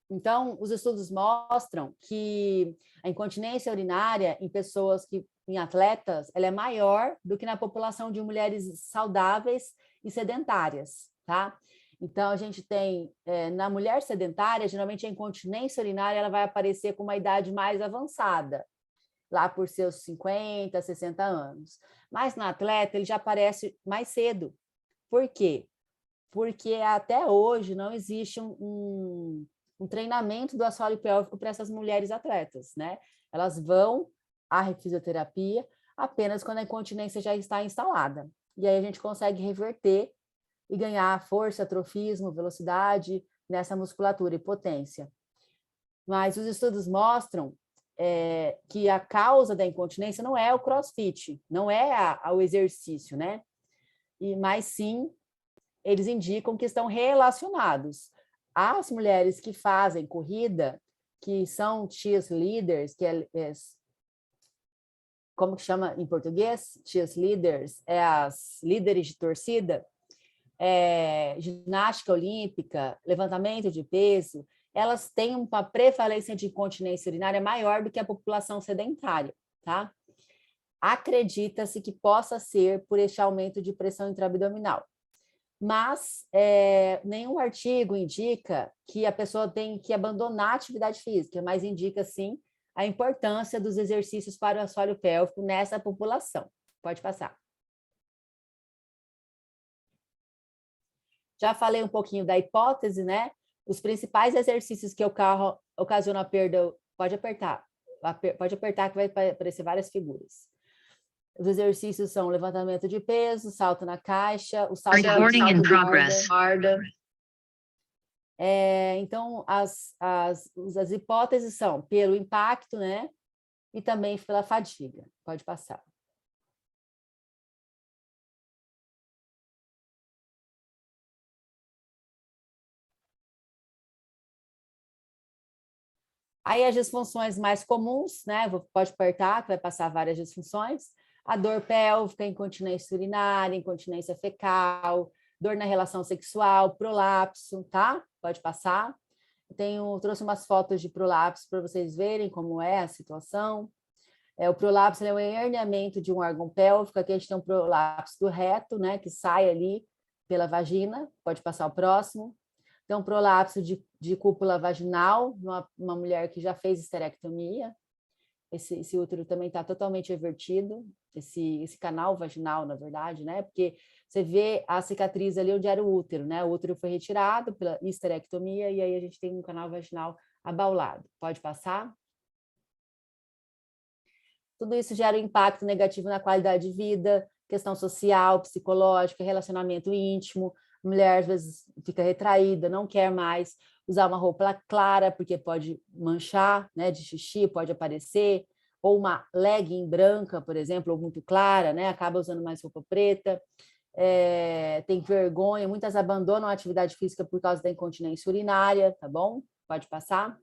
D: Então, os estudos mostram que a incontinência urinária em atletas, ela é maior do que na população de mulheres saudáveis e sedentárias, tá? Então, a gente tem, na mulher sedentária, geralmente a incontinência urinária ela vai aparecer com uma idade mais avançada, lá por seus 50, 60 anos. Mas na atleta, ele já aparece mais cedo. Por quê? Porque até hoje não existe um treinamento do assoalho pélvico para essas mulheres atletas, né? Elas vão à fisioterapia apenas quando a incontinência já está instalada. E aí a gente consegue reverter e ganhar força, atrofismo, velocidade nessa musculatura e potência. Mas os estudos mostram que a causa da incontinência não é o crossfit, não é o exercício, né? Mas sim, eles indicam que estão relacionados. As mulheres que fazem corrida, que são cheerleaders, como que chama em português? Cheerleaders, as líderes de torcida, ginástica olímpica, levantamento de peso, elas têm uma prevalência de incontinência urinária maior do que a população sedentária, tá? Acredita-se que possa ser por este aumento de pressão intraabdominal. Mas nenhum artigo indica que a pessoa tem que abandonar a atividade física, mas indica, sim, a importância dos exercícios para o assoalho pélvico nessa população. Pode passar. Já falei um pouquinho da hipótese, né? Os principais exercícios que ocasionam a perda, pode apertar que vai aparecer várias figuras. Os exercícios são levantamento de peso, salto na caixa, o salto de corda. Então, as hipóteses são pelo impacto, né? E também pela fadiga. Pode passar. Aí as disfunções mais comuns, né? Pode apertar, que vai passar várias disfunções. A dor pélvica, incontinência urinária, incontinência fecal, dor na relação sexual, prolapso, tá? Pode passar. Trouxe umas fotos de prolapso para vocês verem como é a situação. O prolapso é um herniamento de um órgão pélvico. Aqui a gente tem um prolapso do reto, né? Que sai ali pela vagina. Pode passar o próximo. Então, prolapso de cúpula vaginal, uma mulher que já fez esterectomia. Esse útero também está totalmente revertido, esse canal vaginal, na verdade, né? Porque você vê a cicatriz ali onde era o útero, né? O útero foi retirado pela histerectomia e aí a gente tem um canal vaginal abaulado. Pode passar? Tudo isso gera um impacto negativo na qualidade de vida, questão social, psicológica, relacionamento íntimo. A mulher, às vezes, fica retraída, não quer mais usar uma roupa clara, porque pode manchar, né, de xixi, pode aparecer, ou uma legging branca, por exemplo, ou muito clara, né, acaba usando mais roupa preta, tem vergonha, muitas abandonam a atividade física por causa da incontinência urinária, tá bom? Pode passar.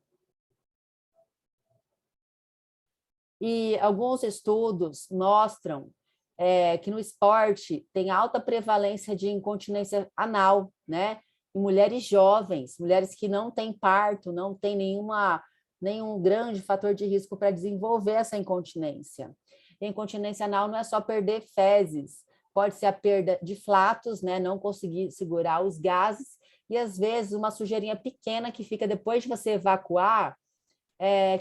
D: E alguns estudos mostram que no esporte tem alta prevalência de incontinência anal, né? Em mulheres jovens, mulheres que não têm parto, não têm nenhuma nenhum grande fator de risco para desenvolver essa incontinência. E a incontinência anal não é só perder fezes, pode ser a perda de flatos, né? Não conseguir segurar os gases, e às vezes uma sujeirinha pequena que fica depois de você evacuar,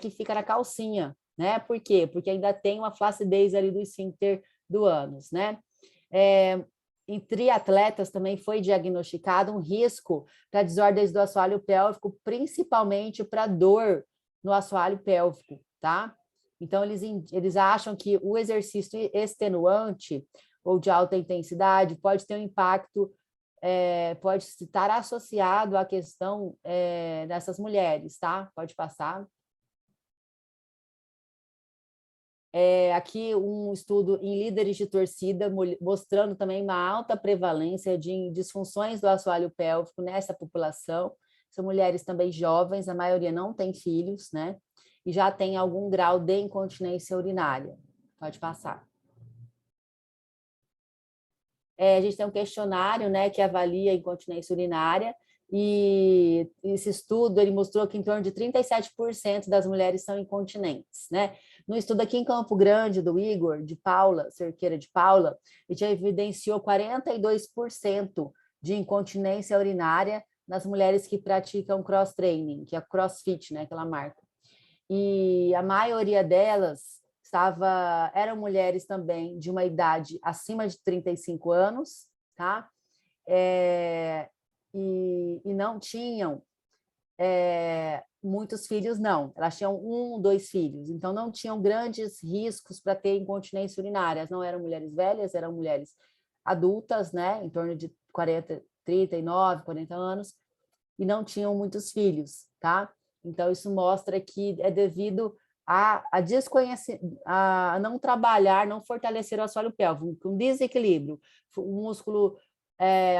D: que fica na calcinha, né? Por quê? Porque ainda tem uma flacidez ali do esfíncter do ânus, né? Em triatletas também foi diagnosticado um risco para desordens do assoalho pélvico, principalmente para dor no assoalho pélvico, tá? Então, eles acham que o exercício extenuante ou de alta intensidade pode ter um impacto, pode estar associado à questão dessas mulheres, tá? Pode passar. Aqui um estudo em líderes de torcida, mostrando também uma alta prevalência de disfunções do assoalho pélvico nessa população. São mulheres também jovens, a maioria não tem filhos, né? E já tem algum grau de incontinência urinária. Pode passar. A gente tem um questionário, né, que avalia a incontinência urinária, e esse estudo ele mostrou que em torno de 37% das mulheres são incontinentes, né? No estudo aqui em Campo Grande, do Igor, de Paula, Cerqueira de Paula, ele já evidenciou 42% de incontinência urinária nas mulheres que praticam cross-training, que é crossfit, né, aquela marca. E a maioria delas eram mulheres também de uma idade acima de 35 anos, tá? E não tinham muitos filhos, não. Elas tinham 1, 2 filhos, então não tinham grandes riscos para ter incontinência urinária. Não eram mulheres velhas, eram mulheres adultas, né? Em torno de 39, 40 anos, e não tinham muitos filhos, tá? Então, isso mostra que é devido a não trabalhar, não fortalecer o assoalho pélvico, um desequilíbrio, o músculo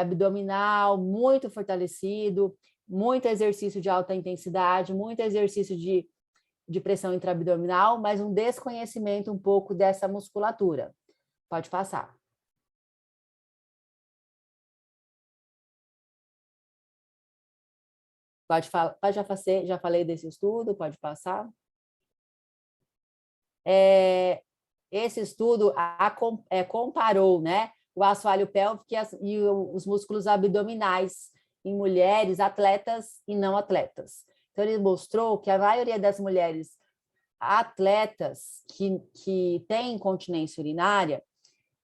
D: abdominal muito fortalecido, muito exercício de alta intensidade, muito exercício de pressão intraabdominal, mas um desconhecimento um pouco dessa musculatura. Pode passar. Pode falar, já falei desse estudo, pode passar. Esse estudo comparou, né, o assoalho pélvico e os músculos abdominais em mulheres atletas e não atletas. Então, ele mostrou que a maioria das mulheres atletas que têm incontinência urinária,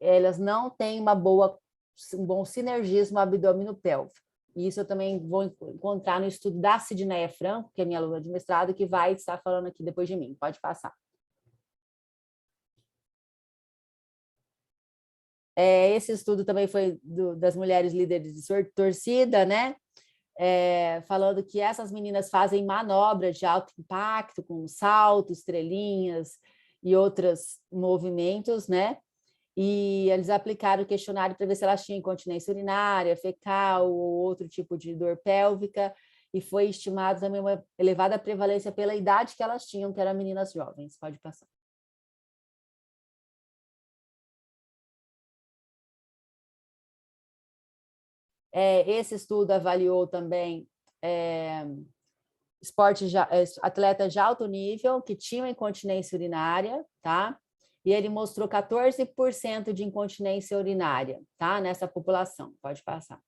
D: elas não têm um bom sinergismo abdômeno-pélvico. E isso eu também vou encontrar no estudo da Sidneia Franco, que é minha aluna de mestrado, que vai estar falando aqui depois de mim. Pode passar. Esse estudo também foi das mulheres líderes de torcida, né? Falando que essas meninas fazem manobras de alto impacto, com saltos, estrelinhas e outros movimentos, né? E eles aplicaram o questionário para ver se elas tinham incontinência urinária, fecal ou outro tipo de dor pélvica, e foi estimado também uma elevada prevalência pela idade que elas tinham, que eram meninas jovens. Pode passar. Esse estudo avaliou também atletas de alto nível que tinham incontinência urinária, tá? E ele mostrou 14% de incontinência urinária, tá? Nessa população. Pode passar.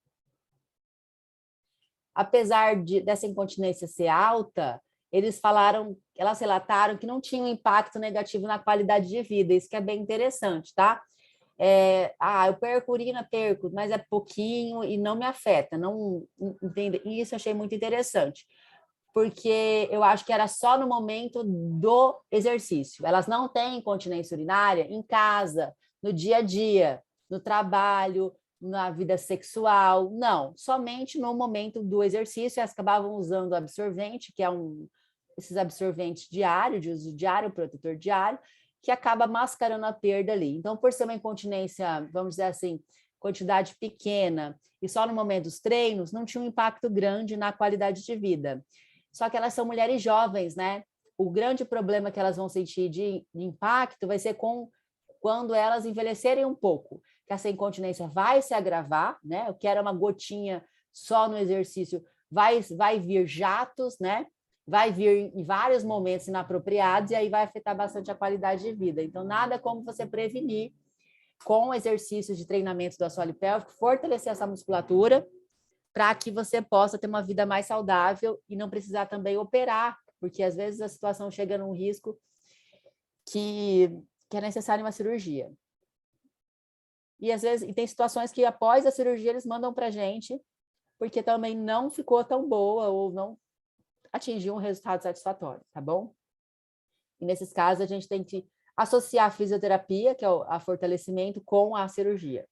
D: Apesar dessa incontinência ser alta, elas relataram que não tinha um impacto negativo na qualidade de vida. Isso que é bem interessante, tá? Eu perco urina, mas é pouquinho e não me afeta, não entende? E isso eu achei muito interessante, porque eu acho que era só no momento do exercício. Elas não têm incontinência urinária em casa, no dia a dia, no trabalho, na vida sexual, não, somente no momento do exercício. Elas acabavam usando absorvente, que é esses absorventes diário, de uso diário, protetor diário, que acaba mascarando a perda ali. Então, por ser uma incontinência, vamos dizer assim, quantidade pequena, e só no momento dos treinos, não tinha um impacto grande na qualidade de vida. Só que elas são mulheres jovens, né? O grande problema que elas vão sentir de impacto vai ser quando elas envelhecerem um pouco, que essa incontinência vai se agravar, né? O que era uma gotinha só no exercício vai vir jatos, né? vai vir em vários momentos inapropriados e aí vai afetar bastante a qualidade de vida. Então, nada como você prevenir com exercícios de treinamento do assoalho pélvico, fortalecer essa musculatura para que você possa ter uma vida mais saudável e não precisar também operar, porque às vezes a situação chega num risco que é necessário uma cirurgia. E às vezes tem situações que após a cirurgia eles mandam para a gente, porque também não ficou tão boa ou não atingiu um resultado satisfatório, tá bom? E nesses casos a gente tem que associar a fisioterapia, que é o fortalecimento, com a cirurgia.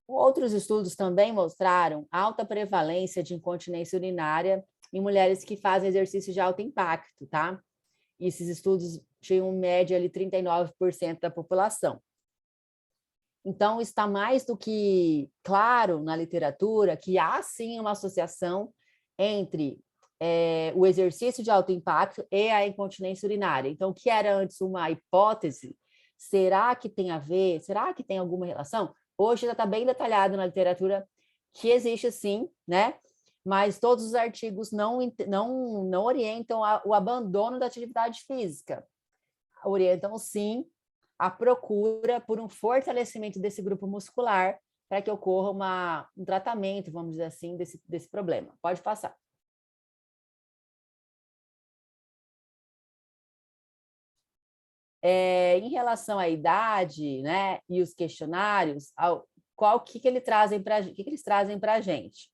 D: Outros estudos também mostraram alta prevalência de incontinência urinária em mulheres que fazem exercício de alto impacto, tá? E esses estudos tinham média ali 39% da população. Então, está mais do que claro na literatura que há sim uma associação entre o exercício de alto impacto e a incontinência urinária. Então, o que era antes uma hipótese, será que tem a ver? Será que tem alguma relação? Hoje já está bem detalhado na literatura que existe sim, né? Mas todos os artigos não orientam o abandono da atividade física. Orientam sim a procura por um fortalecimento desse grupo muscular para que ocorra um tratamento, vamos dizer assim, desse problema. Pode passar. Em relação à idade, né, e os questionários, que eles trazem para a gente?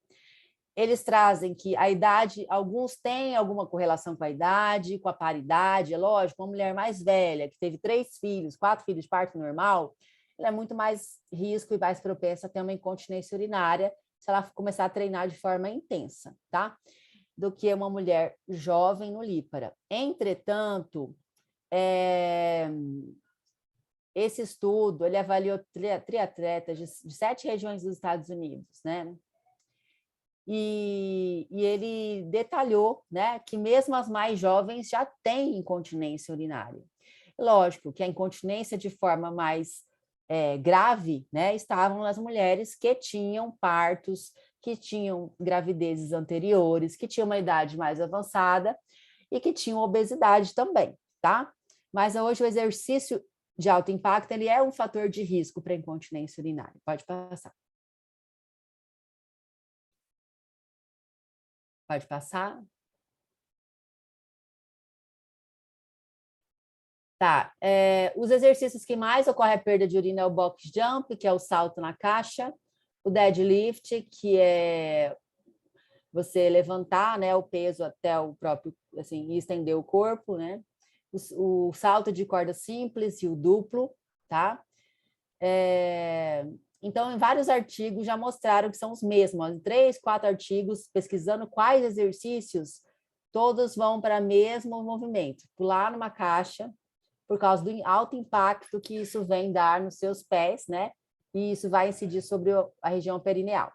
D: Eles trazem que a idade, alguns têm alguma correlação com a idade, com a paridade, é lógico, uma mulher mais velha, que teve 3 filhos, 4 filhos de parto normal, ela é muito mais risco e mais propensa a ter uma incontinência urinária se ela começar a treinar de forma intensa, tá? Do que uma mulher jovem no lípara. Entretanto, esse estudo, ele avaliou triatletas de 7 regiões dos Estados Unidos, né? E ele detalhou, né, que mesmo as mais jovens já têm incontinência urinária. Lógico que a incontinência de forma mais grave, né, estavam nas mulheres que tinham partos, que tinham gravidezes anteriores, que tinham uma idade mais avançada e que tinham obesidade também, tá? Mas hoje o exercício de alto impacto ele é um fator de risco para a incontinência urinária. Pode passar. Pode passar. Tá. Os exercícios que mais ocorre a perda de urina é o box jump, que é o salto na caixa, o deadlift, que é você levantar, né, o peso até o próprio, assim, e estender o corpo, né? O salto de corda simples e o duplo, tá? Então, em vários artigos já mostraram que são os mesmos, 3, 4 artigos pesquisando quais exercícios, todos vão para o mesmo movimento, pular numa caixa, por causa do alto impacto que isso vem dar nos seus pés, né? E isso vai incidir sobre a região perineal.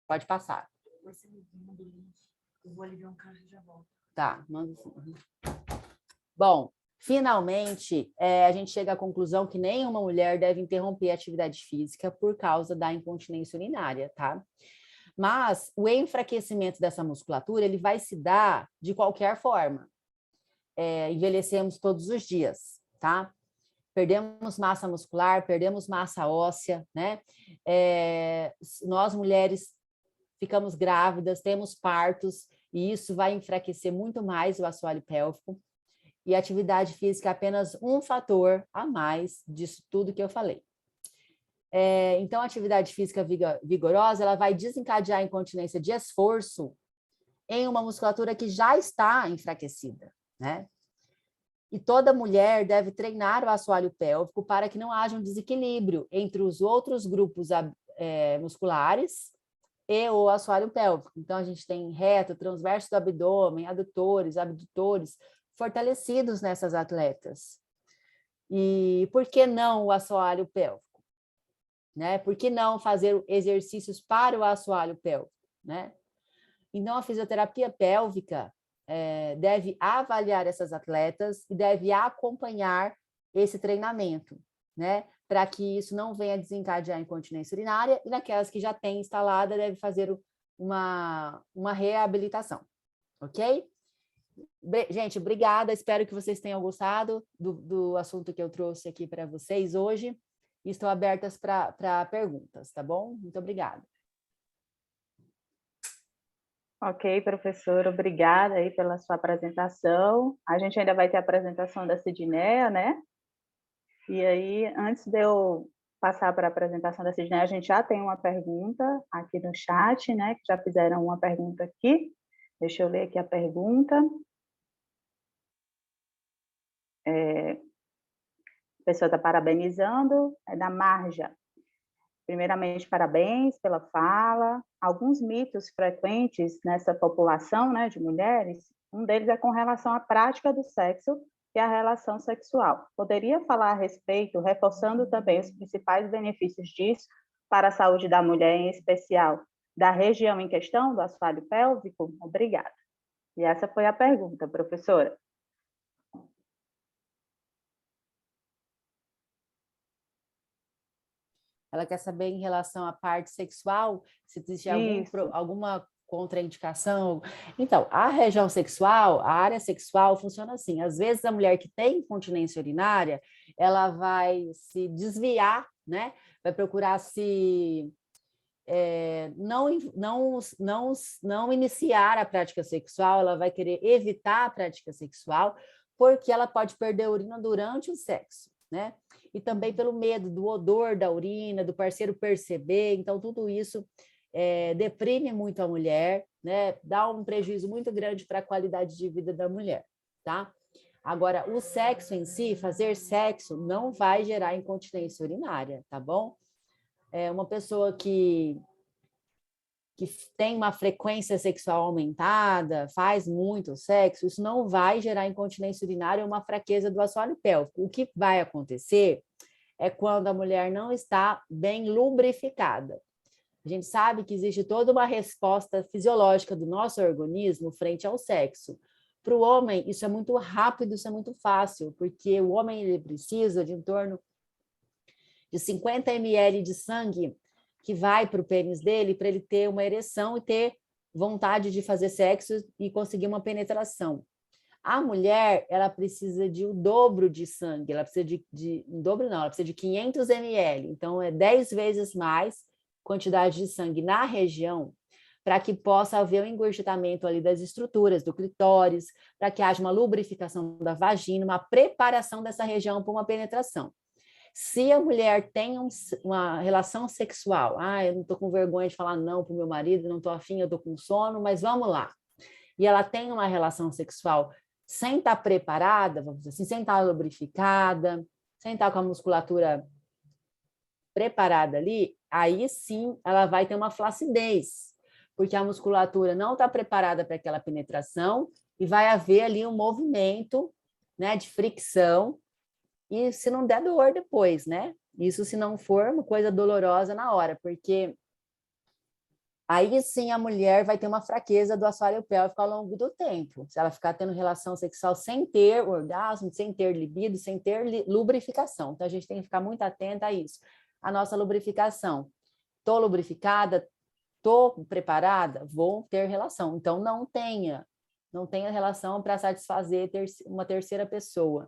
D: Pode passar. Eu vou aliviar um carro e já volto. Tá, manda assim. Bom, finalmente, a gente chega à conclusão que nenhuma mulher deve interromper a atividade física por causa da incontinência urinária, tá? Mas o enfraquecimento dessa musculatura, ele vai se dar de qualquer forma. Envelhecemos todos os dias, tá? Perdemos massa muscular, perdemos massa óssea, né? Nós, mulheres, ficamos grávidas, temos partos, e isso vai enfraquecer muito mais o assoalho pélvico. E a atividade física é apenas um fator a mais disso tudo que eu falei. Então, a atividade física vigorosa, ela vai desencadear a incontinência de esforço em uma musculatura que já está enfraquecida, né? E toda mulher deve treinar o assoalho pélvico para que não haja um desequilíbrio entre os outros grupos musculares e o assoalho pélvico. Então, a gente tem reto, transverso do abdômen, adutores, abdutores, fortalecidos nessas atletas. E por que não o assoalho pélvico? Né? Por que não fazer exercícios para o assoalho pélvico? Né? Então, a fisioterapia pélvica deve avaliar essas atletas e deve acompanhar esse treinamento, né? Para que isso não venha desencadear a incontinência urinária, e naquelas que já têm instalada, deve fazer uma reabilitação, ok? Gente, obrigada. Espero que vocês tenham gostado do assunto que eu trouxe aqui para vocês hoje. E estou abertas para perguntas, tá bom? Muito obrigada.
B: Ok, professora, obrigada aí pela sua apresentação. A gente ainda vai ter a apresentação da Sidneia, né? E aí, antes de eu passar para a apresentação da Sidneia, a gente já tem uma pergunta aqui no chat, né? Que já fizeram uma pergunta aqui. Deixa eu ler aqui a pergunta. A pessoa está parabenizando, é da Marja. Primeiramente, parabéns pela fala. Alguns mitos frequentes nessa população, né, de mulheres, um deles é com relação à prática do sexo e à relação sexual. Poderia falar a respeito, reforçando também os principais benefícios disso para a saúde da mulher, em especial da região em questão, do assoalho pélvico? Obrigada. E essa foi a pergunta, professora.
D: Ela quer saber em relação à parte sexual, se existe alguma contraindicação. Então, a região sexual, a área sexual funciona assim. Às vezes, a mulher que tem incontinência urinária, ela vai se desviar, né? Vai procurar se... não iniciar a prática sexual, ela vai querer evitar a prática sexual, porque ela pode perder a urina durante o sexo, né? E também pelo medo do odor da urina, do parceiro perceber. Então, tudo isso deprime muito a mulher, né? Dá um prejuízo muito grande para a qualidade de vida da mulher, tá? Agora, o sexo em si, fazer sexo, não vai gerar incontinência urinária, tá bom? Uma pessoa que tem uma frequência sexual aumentada, faz muito sexo, isso não vai gerar incontinência urinária ou uma fraqueza do assoalho pélvico. O que vai acontecer é quando a mulher não está bem lubrificada. A gente sabe que existe toda uma resposta fisiológica do nosso organismo frente ao sexo. Para o homem, isso é muito rápido, isso é muito fácil, porque o homem ele precisa de em torno de 50 ml de sangue que vai para o pênis dele para ele ter uma ereção e ter vontade de fazer sexo e conseguir uma penetração. A mulher, ela precisa de o dobro de sangue, ela precisa um dobro não, ela precisa de 500 ml, então é 10 vezes mais quantidade de sangue na região para que possa haver um engurgitamento ali das estruturas do clitóris, para que haja uma lubrificação da vagina, uma preparação dessa região para uma penetração. Se a mulher tem uma relação sexual, eu não estou com vergonha de falar não para o meu marido, não estou afim, eu estou com sono, mas vamos lá. E ela tem uma relação sexual sem estar preparada, vamos dizer assim, sem estar lubrificada, sem estar com a musculatura preparada ali, aí sim ela vai ter uma flacidez, porque a musculatura não está preparada para aquela penetração e vai haver ali um movimento, né, de fricção. E se não der dor depois, né? Isso se não for uma coisa dolorosa na hora, porque aí sim a mulher vai ter uma fraqueza do assoalho pélvico ao longo do tempo. Se ela ficar tendo relação sexual sem ter orgasmo, sem ter libido, sem ter lubrificação. Então a gente tem que ficar muito atenta a isso. A nossa lubrificação. Estou lubrificada? Estou preparada? Vou ter relação. Então não tenha relação para satisfazer uma terceira pessoa.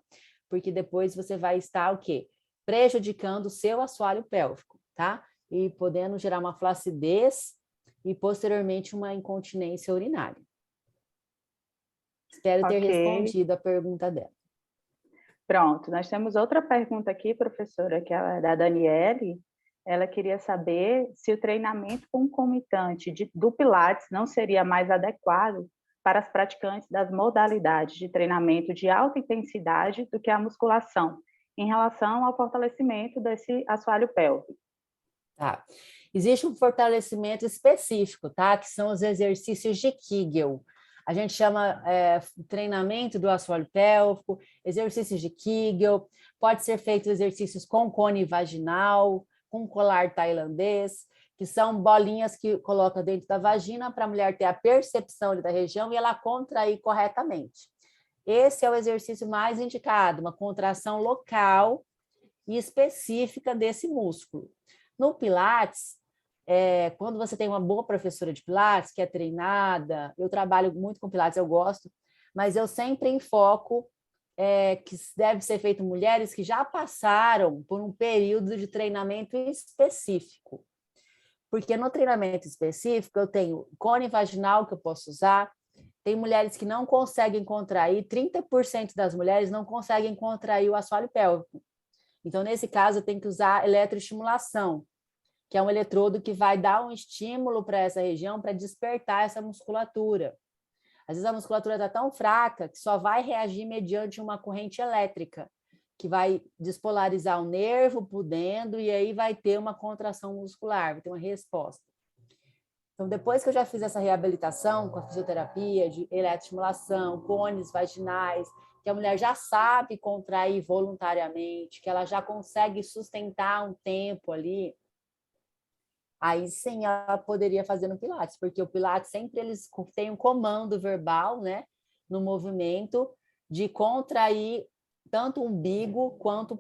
D: Porque depois você vai estar o quê? Prejudicando o seu assoalho pélvico, tá? E podendo gerar uma flacidez e posteriormente uma incontinência urinária. Espero ter respondido a pergunta dela.
B: Pronto, nós temos outra pergunta aqui, professora, que é da Daniele. Ela queria saber se o treinamento concomitante do Pilates não seria mais adequado para as praticantes das modalidades de treinamento de alta intensidade do que a musculação, em relação ao fortalecimento desse assoalho pélvico.
D: Tá. Existe um fortalecimento específico, tá? Que são os exercícios de Kegel. A gente chama treinamento do assoalho pélvico, exercícios de Kegel, pode ser feito exercícios com cone vaginal, com colar tailandês, que são bolinhas que coloca dentro da vagina para a mulher ter a percepção da região e ela contrair corretamente. Esse é o exercício mais indicado, uma contração local e específica desse músculo. No Pilates, quando você tem uma boa professora de Pilates, que é treinada, eu trabalho muito com Pilates, eu gosto, mas eu sempre enfoco que deve ser feito mulheres que já passaram por um período de treinamento específico. Porque no treinamento específico eu tenho cone vaginal que eu posso usar, tem mulheres que não conseguem contrair, 30% das mulheres não conseguem contrair o assoalho pélvico. Então, nesse caso, eu tenho que usar eletroestimulação, que é um eletrodo que vai dar um estímulo para essa região para despertar essa musculatura. Às vezes a musculatura está tão fraca que só vai reagir mediante uma corrente elétrica, que vai despolarizar o nervo podendo e aí vai ter uma contração muscular, vai ter uma resposta. Então, depois que eu já fiz essa reabilitação com a fisioterapia de eletroestimulação, cones vaginais, que a mulher já sabe contrair voluntariamente, que ela já consegue sustentar um tempo ali, aí sim ela poderia fazer no Pilates, porque o Pilates sempre eles têm um comando verbal, né, no movimento de contrair tanto o umbigo quanto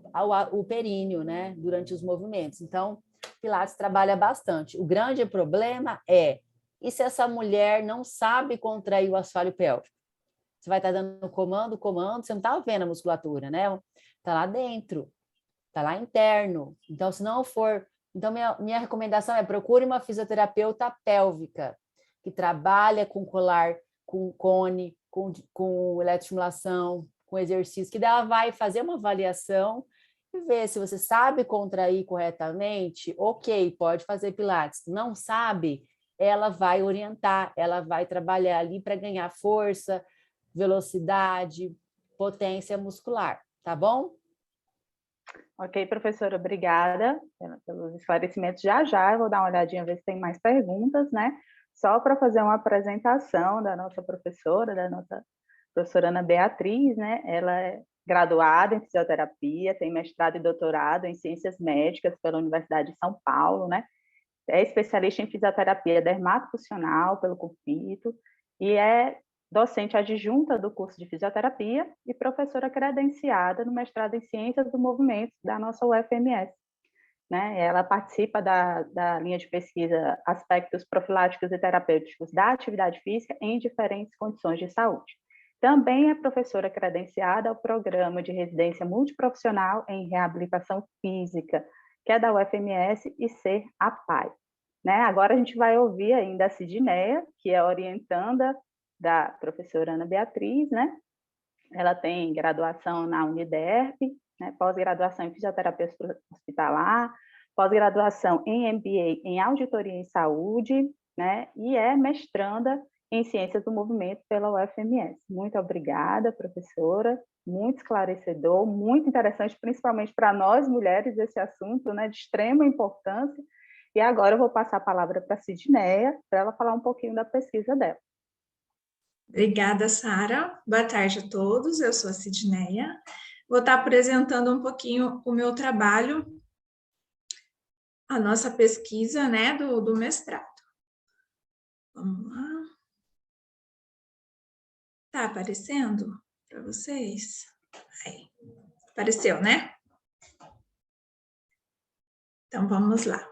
D: o períneo, né, durante os movimentos. Então, Pilates trabalha bastante. O grande problema e se essa mulher não sabe contrair o assoalho pélvico? Você vai estar dando comando, você não está vendo a musculatura, né? Está lá dentro, está lá interno. Então, se não for... Então, minha recomendação é procure uma fisioterapeuta pélvica que trabalha com colar, com cone, com eletroestimulação, com exercício, que ela vai fazer uma avaliação e ver se você sabe contrair corretamente, ok, pode fazer Pilates. Não sabe, ela vai orientar, ela vai trabalhar ali para ganhar força, velocidade, potência muscular, tá bom?
B: Ok, professora, obrigada pelos esclarecimentos. Já eu vou dar uma olhadinha, ver se tem mais perguntas, né? Só para fazer uma apresentação da nossa professora Ana Beatriz, né? Ela é graduada em fisioterapia, tem mestrado e doutorado em ciências médicas pela Universidade de São Paulo, né? É especialista em fisioterapia dermatofuncional pelo CUFITO e é docente adjunta do curso de fisioterapia e professora credenciada no mestrado em ciências do movimento da nossa UFMS. Né? Ela participa da linha de pesquisa Aspectos Profiláticos e Terapêuticos da Atividade Física em diferentes condições de saúde. Também é professora credenciada ao Programa de Residência Multiprofissional em Reabilitação Física, que é da UFMS e ser APAI. Né? Agora a gente vai ouvir ainda a Sidneia, que é orientanda da professora Ana Beatriz, né? Ela tem graduação na Uniderp, né? Pós-graduação em fisioterapia hospitalar, pós-graduação em MBA em auditoria em saúde, né? E é mestranda em ciências do movimento pela UFMS. Muito obrigada, professora, muito esclarecedor, muito interessante, principalmente para nós mulheres, esse assunto, né? De extrema importância. E agora eu vou passar a palavra para a Sidneia, para ela falar um pouquinho da pesquisa dela.
C: Obrigada, Sara. Boa tarde a todos. Eu sou a Sidneia. Vou estar apresentando um pouquinho o meu trabalho, a nossa pesquisa, né, do mestrado. Vamos lá. Tá aparecendo para vocês? Aí. Apareceu, né? Então, vamos lá.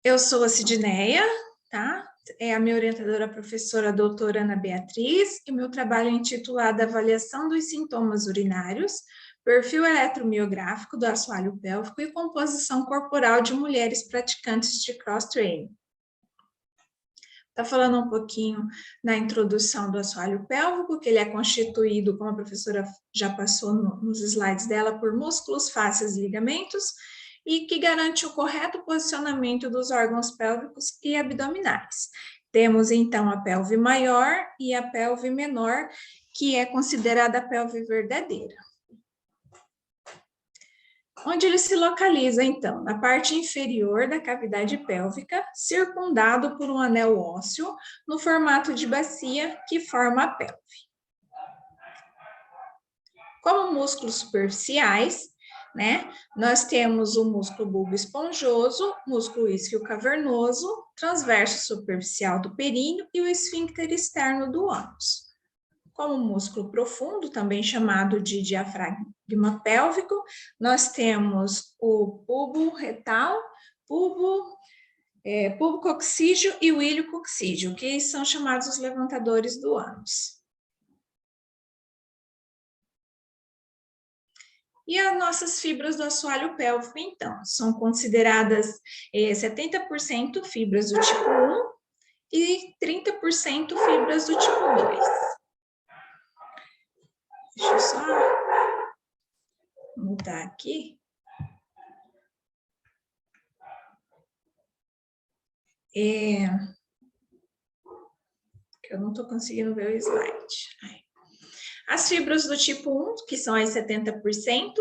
C: Eu sou a Sidneia, tá? É a minha orientadora, a professora doutora Ana Beatriz, e o meu trabalho é intitulado Avaliação dos Sintomas Urinários, Perfil Eletromiográfico do Assoalho Pélvico e Composição Corporal de Mulheres Praticantes de Cross-Training. Está falando um pouquinho na introdução do assoalho pélvico, que ele é constituído, como a professora já passou nos slides dela, por músculos, fáscias e ligamentos, e que garante o correto posicionamento dos órgãos pélvicos e abdominais. Temos, então, a pelve maior e a pelve menor, que é considerada a pelve verdadeira. Onde ele se localiza, então? Na parte inferior da cavidade pélvica, circundado por um anel ósseo, no formato de bacia que forma a pelve. Como músculos superficiais, né, nós temos o músculo bulbo esponjoso, músculo isquio cavernoso, transverso superficial do períneo e o esfíncter externo do ânus. Como músculo profundo, também chamado de diafragma pélvico, nós temos o bulbo retal, bulbo coccígeo e o ilho coccígeo, que são chamados os levantadores do ânus. E as nossas fibras do assoalho pélvico, então, são consideradas 70% fibras do tipo 1 e 30% fibras do tipo 2. Deixa eu só mudar aqui. Eu não estou conseguindo ver o slide. As fibras do tipo 1, que são as 70%,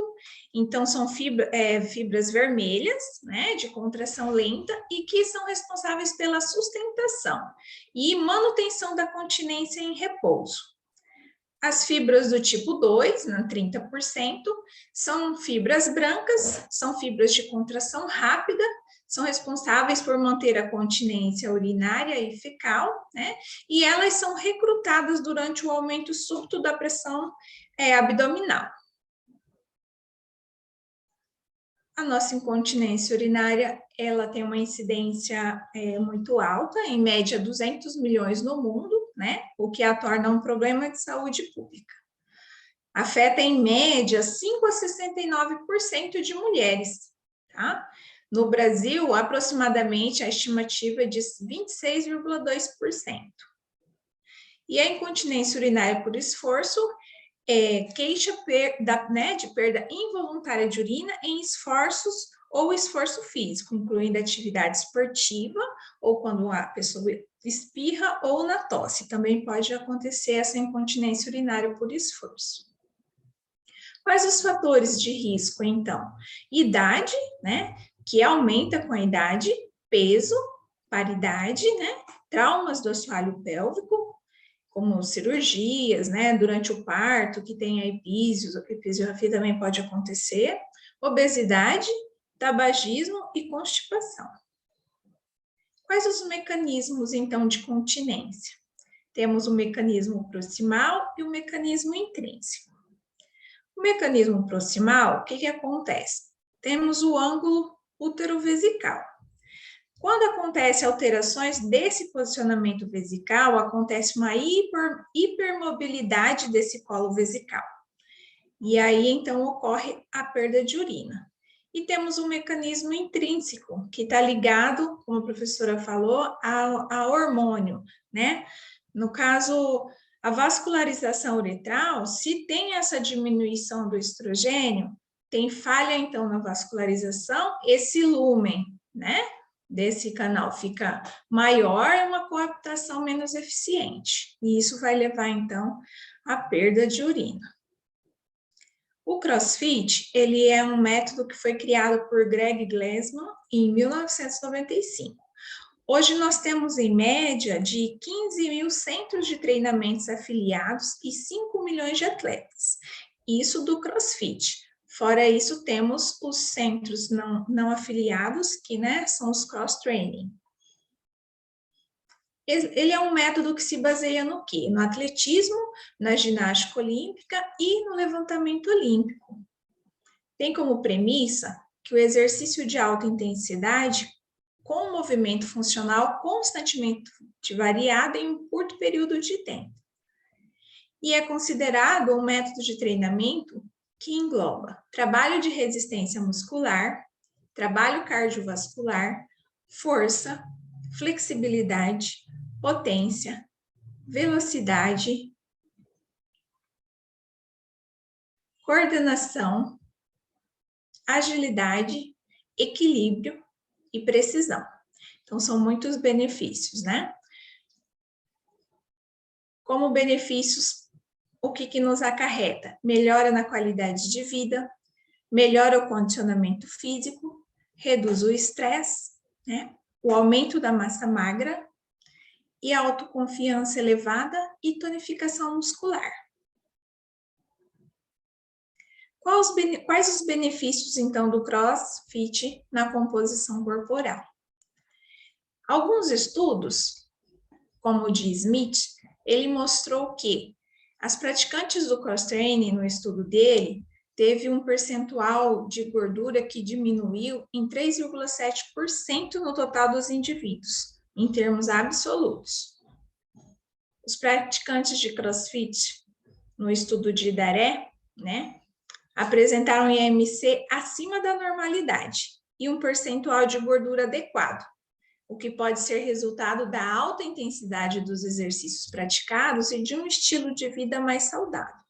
C: então são fibras vermelhas, né, de contração lenta, e que são responsáveis pela sustentação e manutenção da continência em repouso. As fibras do tipo 2, 30%, são fibras brancas, são fibras de contração rápida, são responsáveis por manter a continência urinária e fecal, né? E elas são recrutadas durante o aumento súbito da pressão abdominal. A nossa incontinência urinária, ela tem uma incidência muito alta, em média 200 milhões no mundo, né? O que a torna um problema de saúde pública. Afeta, em média, 5 a 69% de mulheres, tá? No Brasil, aproximadamente, a estimativa é de 26,2%. E a incontinência urinária por esforço queixa de perda involuntária de urina em esforços ou esforço físico, incluindo atividade esportiva, ou quando a pessoa espirra, ou na tosse. Também pode acontecer essa incontinência urinária por esforço. Quais os fatores de risco, então? Idade, né, que aumenta com a idade, peso, paridade, né, traumas do assoalho pélvico, como cirurgias, né, durante o parto, que tem a episiografia também pode acontecer, obesidade, tabagismo e constipação. Quais os mecanismos, então, de continência? Temos o mecanismo proximal e o mecanismo intrínseco. O mecanismo proximal, o que acontece? Temos o ângulo útero-vesical. Quando acontecem alterações desse posicionamento vesical, acontece uma hipermobilidade desse colo vesical. E aí, então, ocorre a perda de urina. E temos um mecanismo intrínseco, que está ligado, como a professora falou, a hormônio, né? No caso, a vascularização uretral, se tem essa diminuição do estrogênio, tem falha, então, na vascularização, esse lúmen, né, desse canal fica maior, é uma coaptação menos eficiente. E isso vai levar, então, à perda de urina. O CrossFit, ele é um método que foi criado por Greg Glassman em 1995. Hoje nós temos, em média, de 15 mil centros de treinamentos afiliados e 5 milhões de atletas. Isso do CrossFit. Fora isso, temos os centros não afiliados, que, né, são os cross-training. Ele é um método que se baseia no quê? No atletismo, na ginástica olímpica e no levantamento olímpico. Tem como premissa que o exercício de alta intensidade, com movimento funcional constantemente variado em um curto período de tempo. E é considerado um método de treinamento que engloba trabalho de resistência muscular, trabalho cardiovascular, força, flexibilidade, potência, velocidade, coordenação, agilidade, equilíbrio e precisão. Então, são muitos benefícios, né? Como benefícios, o que nos acarreta? Melhora na qualidade de vida, melhora o condicionamento físico, reduz o estresse, né? O aumento da massa magra e a autoconfiança elevada e tonificação muscular. Quais os benefícios, então, do CrossFit na composição corporal? Alguns estudos, como o de Smith, ele mostrou que as praticantes do cross-training, no estudo dele, teve um percentual de gordura que diminuiu em 3,7% no total dos indivíduos, em termos absolutos. Os praticantes de CrossFit, no estudo de Daré, né, apresentaram IMC acima da normalidade e um percentual de gordura adequado, o que pode ser resultado da alta intensidade dos exercícios praticados e de um estilo de vida mais saudável.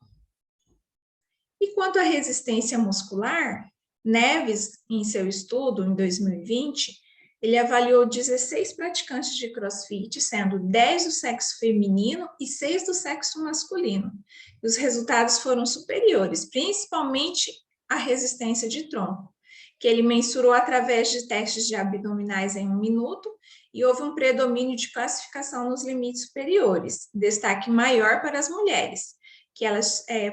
C: E quanto à resistência muscular, Neves, em seu estudo, em 2020, ele avaliou 16 praticantes de CrossFit, sendo 10 do sexo feminino e 6 do sexo masculino. E os resultados foram superiores, principalmente a resistência de tronco, que ele mensurou através de testes de abdominais em 1 minuto, e houve um predomínio de classificação nos limites superiores, destaque maior para as mulheres, que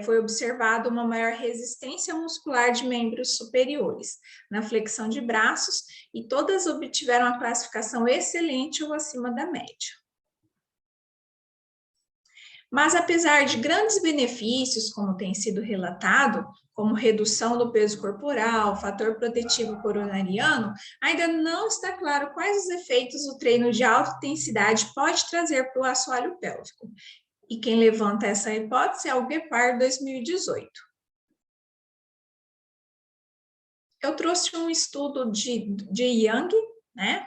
C: foi observada uma maior resistência muscular de membros superiores na flexão de braços, e todas obtiveram a classificação excelente ou acima da média. Mas apesar de grandes benefícios, como tem sido relatado, como redução do peso corporal, fator protetivo coronariano, ainda não está claro quais os efeitos o treino de alta intensidade pode trazer para o assoalho pélvico. E quem levanta essa hipótese é o Guepard, 2018. Eu trouxe um estudo de Young,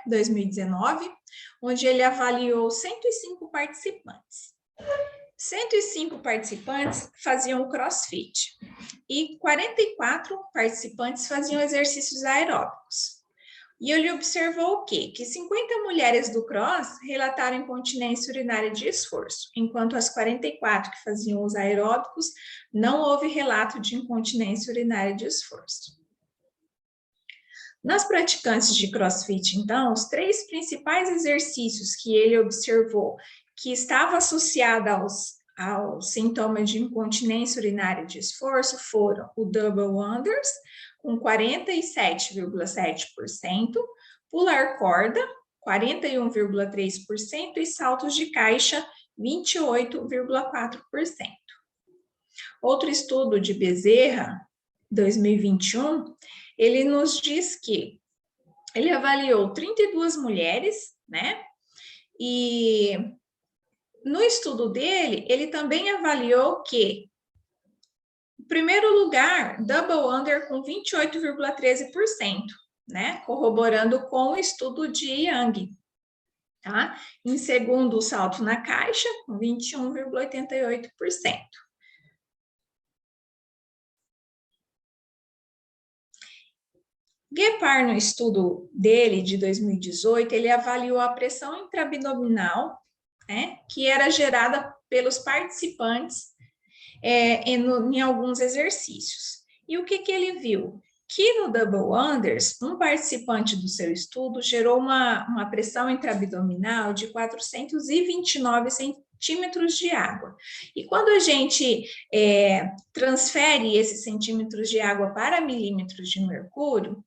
C: 2019, onde ele avaliou 105 participantes. 105 participantes faziam CrossFit e 44 participantes faziam exercícios aeróbicos. E ele observou o quê? Que 50 mulheres do cross relataram incontinência urinária de esforço, enquanto as 44 que faziam os aeróbicos não houve relato de incontinência urinária de esforço. Nas praticantes de CrossFit, então, os 3 principais exercícios que ele observou que estavam associados aos sintomas de incontinência urinária de esforço foram o double unders, com 47,7%, pular corda, 41,3%, e saltos de caixa, 28,4%. Outro estudo de Bezerra, 2021, ele nos diz que ele avaliou 32 mulheres, e no estudo dele, ele também avaliou que, em primeiro lugar, double under com 28,13%, corroborando com o estudo de Young. Tá? Em segundo, o salto na caixa, com 21,88%. Guepard, no estudo dele, de 2018, ele avaliou a pressão intraabdominal, que era gerada pelos participantes em alguns exercícios. E o que ele viu? Que no double unders, um participante do seu estudo gerou uma pressão intraabdominal de 429 centímetros de água. E quando a gente transfere esses centímetros de água para milímetros de mercúrio,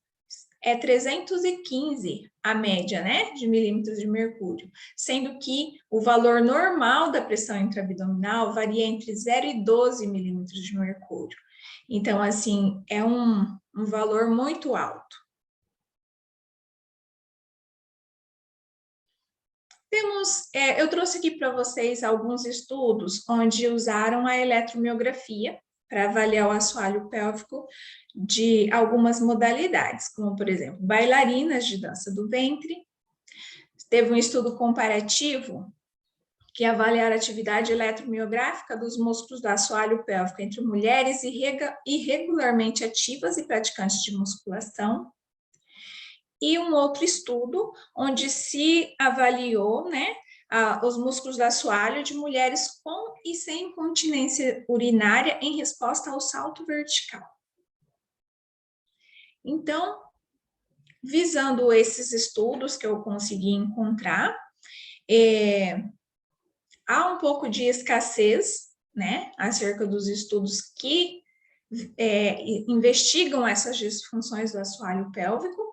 C: é 315 a média, de milímetros de mercúrio, sendo que o valor normal da pressão intraabdominal varia entre 0 e 12 milímetros de mercúrio. Então, assim, é um valor muito alto. Eu trouxe aqui para vocês alguns estudos onde usaram a eletromiografia para avaliar o assoalho pélvico de algumas modalidades, como, por exemplo, bailarinas de dança do ventre. Teve um estudo comparativo que avaliaram a atividade eletromiográfica dos músculos do assoalho pélvico entre mulheres irregularmente ativas e praticantes de musculação. E um outro estudo onde se avaliou, os músculos do assoalho de mulheres com e sem incontinência urinária em resposta ao salto vertical. Então, visando esses estudos que eu consegui encontrar, há um pouco de escassez, acerca dos estudos que investigam essas disfunções do assoalho pélvico.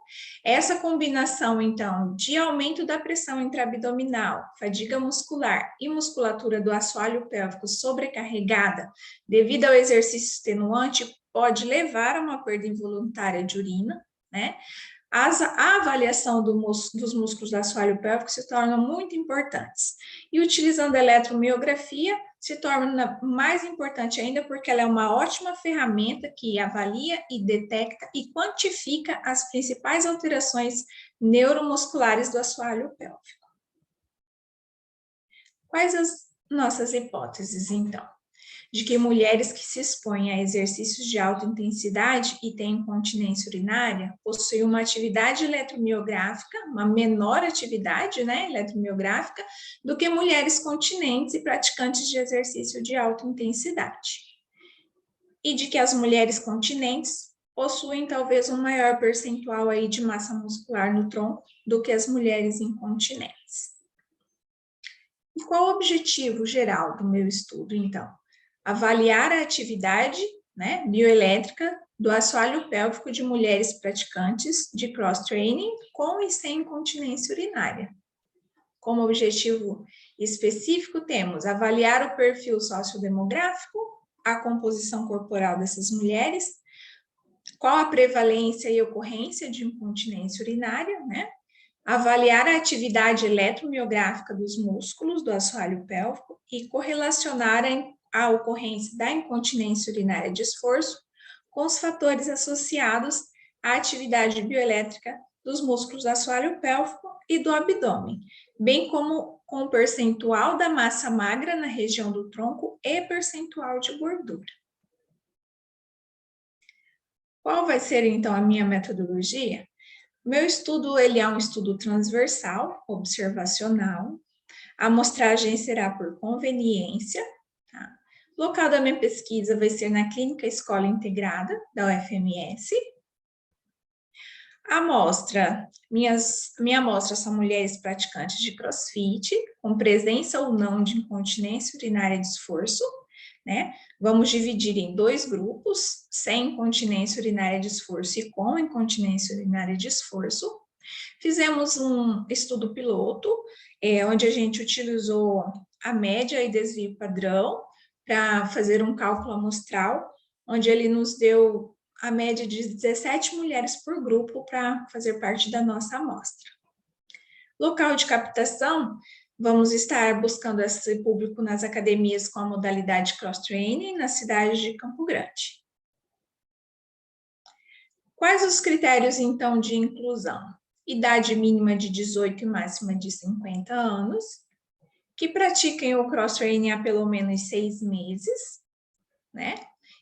C: Essa combinação, então, de aumento da pressão intraabdominal, fadiga muscular e musculatura do assoalho pélvico sobrecarregada devido ao exercício extenuante pode levar a uma perda involuntária de urina, A avaliação dos músculos do assoalho pélvico se torna muito importantes. E utilizando a eletromiografia se torna mais importante ainda porque ela é uma ótima ferramenta que avalia e detecta e quantifica as principais alterações neuromusculares do assoalho pélvico. Quais as nossas hipóteses, então? De que mulheres que se expõem a exercícios de alta intensidade e têm incontinência urinária possuem uma atividade eletromiográfica, uma menor atividade, né, eletromiográfica, do que mulheres continentes e praticantes de exercício de alta intensidade. E de que as mulheres continentes possuem talvez um maior percentual aí de massa muscular no tronco do que as mulheres incontinentes. E qual o objetivo geral do meu estudo, então? Avaliar a atividade, né, bioelétrica do assoalho pélvico de mulheres praticantes de cross-training com e sem incontinência urinária. Como objetivo específico, temos avaliar o perfil sociodemográfico, a composição corporal dessas mulheres, qual a prevalência e ocorrência de incontinência urinária, né? Avaliar a atividade eletromiográfica dos músculos do assoalho pélvico e correlacionar a ocorrência da incontinência urinária de esforço com os fatores associados à atividade bioelétrica dos músculos do assoalho pélvico e do abdômen, bem como com o percentual da massa magra na região do tronco e percentual de gordura. Qual vai ser, então, a minha metodologia? Meu estudo, ele é um estudo transversal, observacional. A amostragem será por conveniência. Tá? O local da minha pesquisa vai ser na Clínica Escola Integrada, da UFMS. A amostra, minha amostra são mulheres praticantes de crossfit, com presença ou não de incontinência urinária de esforço, né? Vamos dividir em 2 grupos, sem incontinência urinária de esforço e com incontinência urinária de esforço. Fizemos um estudo piloto, onde a gente utilizou a média e desvio padrão para fazer um cálculo amostral, onde ele nos deu a média de 17 mulheres por grupo para fazer parte da nossa amostra. Local de captação, vamos estar buscando esse público nas academias com a modalidade cross-training na cidade de Campo Grande. Quais os critérios, então, de inclusão? Idade mínima de 18 e máxima de 50 anos, que pratiquem o cross-training há pelo menos 6 meses, né?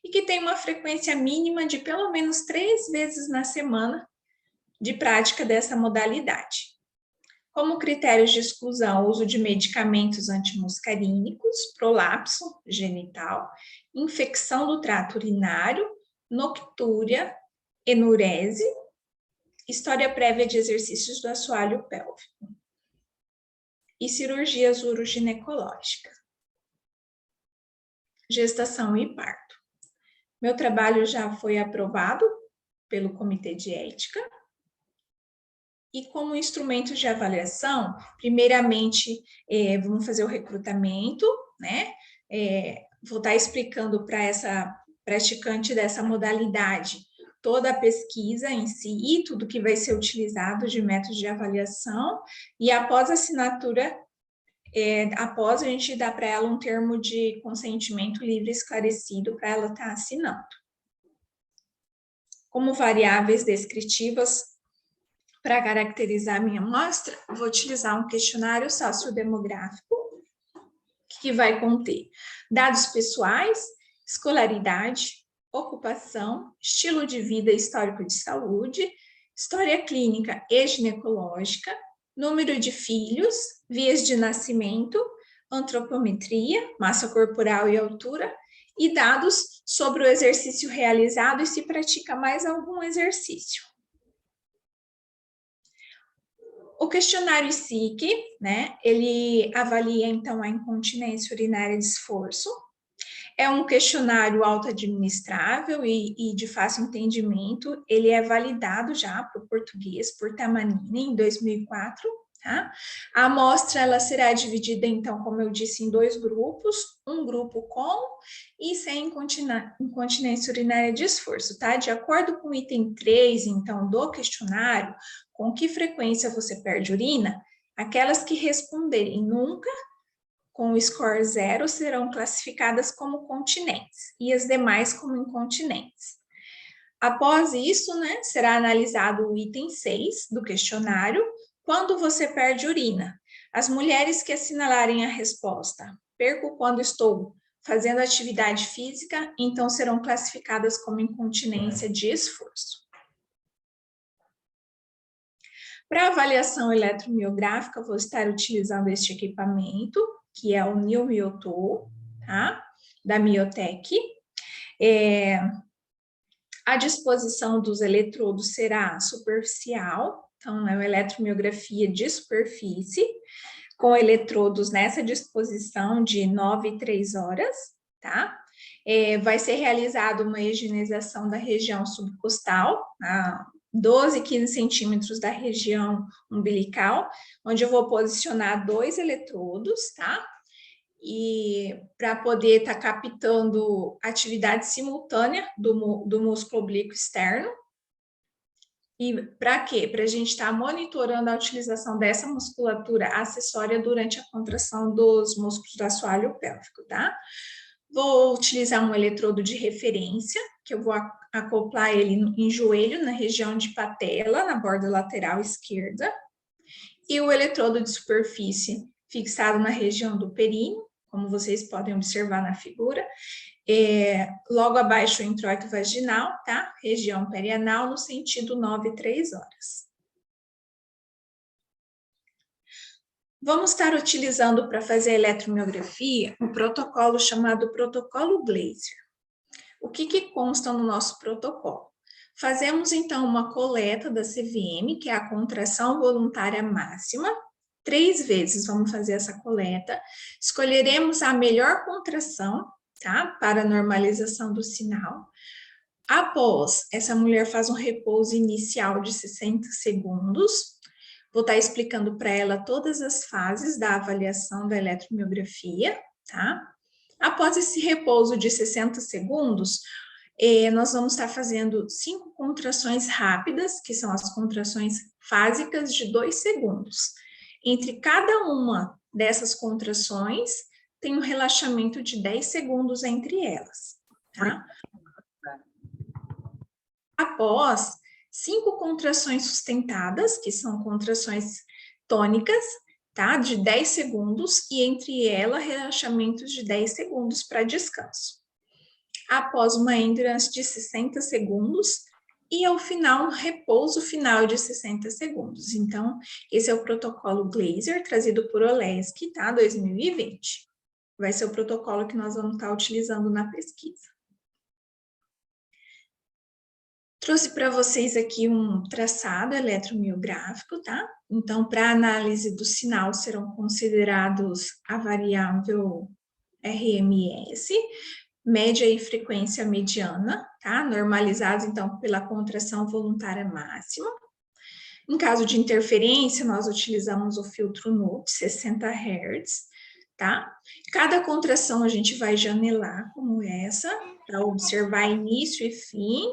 C: E que tem uma frequência mínima de pelo menos 3 vezes na semana de prática dessa modalidade. Como critérios de exclusão, uso de medicamentos antimuscarínicos, prolapso genital, infecção do trato urinário, noctúria, enurese, história prévia de exercícios do assoalho pélvico e cirurgias uroginecológicas. Gestação e parto. Meu trabalho já foi aprovado pelo Comitê de Ética. E como instrumentos de avaliação, primeiramente, vamos fazer o recrutamento, né? Vou estar explicando para essa praticante dessa modalidade toda a pesquisa em si e tudo que vai ser utilizado de método de avaliação. E após a assinatura, após a gente dar para ela um termo de consentimento livre e esclarecido para ela estar assinando. Como variáveis descritivas, para caracterizar a minha amostra, vou utilizar um questionário sociodemográfico, que vai conter dados pessoais, escolaridade, ocupação, estilo de vida e histórico de saúde, história clínica e ginecológica, número de filhos, vias de nascimento, antropometria, massa corporal e altura, e dados sobre o exercício realizado e se pratica mais algum exercício. O questionário SIC, né, ele avalia, então, a incontinência urinária de esforço. É um questionário autoadministrável e de fácil entendimento. Ele é validado já para o português por Tamanini, em 2004. tá? A amostra ela será dividida, então, como eu disse, em 2 grupos, um grupo com e sem incontinência urinária de esforço, tá? De acordo com o item 3, então, do questionário, com que frequência você perde urina, aquelas que responderem nunca, com o score 0, serão classificadas como continentes, e as demais como incontinentes. Após isso, né, será analisado o item 6 do questionário, quando você perde urina. As mulheres que assinalarem a resposta, perco quando estou fazendo atividade física, então serão classificadas como incontinência de esforço. Para avaliação eletromiográfica, vou estar utilizando este equipamento, que é o New Myotool, tá? Da Miotec. A disposição dos eletrodos será superficial, então é uma eletromiografia de superfície, com eletrodos nessa disposição de 9 e 3 horas, tá? Vai ser realizada uma higienização da região subcostal, a 12, 15 centímetros da região umbilical, onde eu vou posicionar 2 eletrodos, tá? E para poder estar captando atividade simultânea do músculo oblíquo externo. E para quê? Para a gente estar monitorando a utilização dessa musculatura acessória durante a contração dos músculos do assoalho pélvico, tá? Vou utilizar um eletrodo de referência, que eu vou acoplar ele em joelho, na região de patela, na borda lateral esquerda, e o eletrodo de superfície fixado na região do períneo, como vocês podem observar na figura, logo abaixo o introito vaginal, tá? Região perianal, no sentido 9 e 3 horas. Vamos estar utilizando para fazer a eletromiografia um protocolo chamado protocolo Glaser. O que consta no nosso protocolo? Fazemos, então, uma coleta da CVM, que é a contração voluntária máxima. 3 vezes vamos fazer essa coleta. Escolheremos a melhor contração, tá? Para a normalização do sinal. Após, essa mulher faz um repouso inicial de 60 segundos. Vou estar explicando para ela todas as fases da avaliação da eletromiografia, tá? Após esse repouso de 60 segundos, nós vamos estar fazendo 5 contrações rápidas, que são as contrações fásicas de 2 segundos. Entre cada uma dessas contrações, tem um relaxamento de 10 segundos entre elas, tá? Após 5 contrações sustentadas, que são contrações tônicas, tá? De 10 segundos, e entre elas, relaxamentos de 10 segundos para descanso. Após uma endurance de 60 segundos, e ao final, um repouso final de 60 segundos. Então, esse é o protocolo Glaser, trazido por Oleski, tá? 2020. Vai ser o protocolo que nós vamos estar utilizando na pesquisa. Trouxe para vocês aqui um traçado eletromiográfico, tá? Então, para análise do sinal, serão considerados a variável RMS, média e frequência mediana, tá? Normalizados, então, pela contração voluntária máxima. Em caso de interferência, nós utilizamos o filtro NUT, 60 Hz, tá? Cada contração a gente vai janelar como essa, para observar início e fim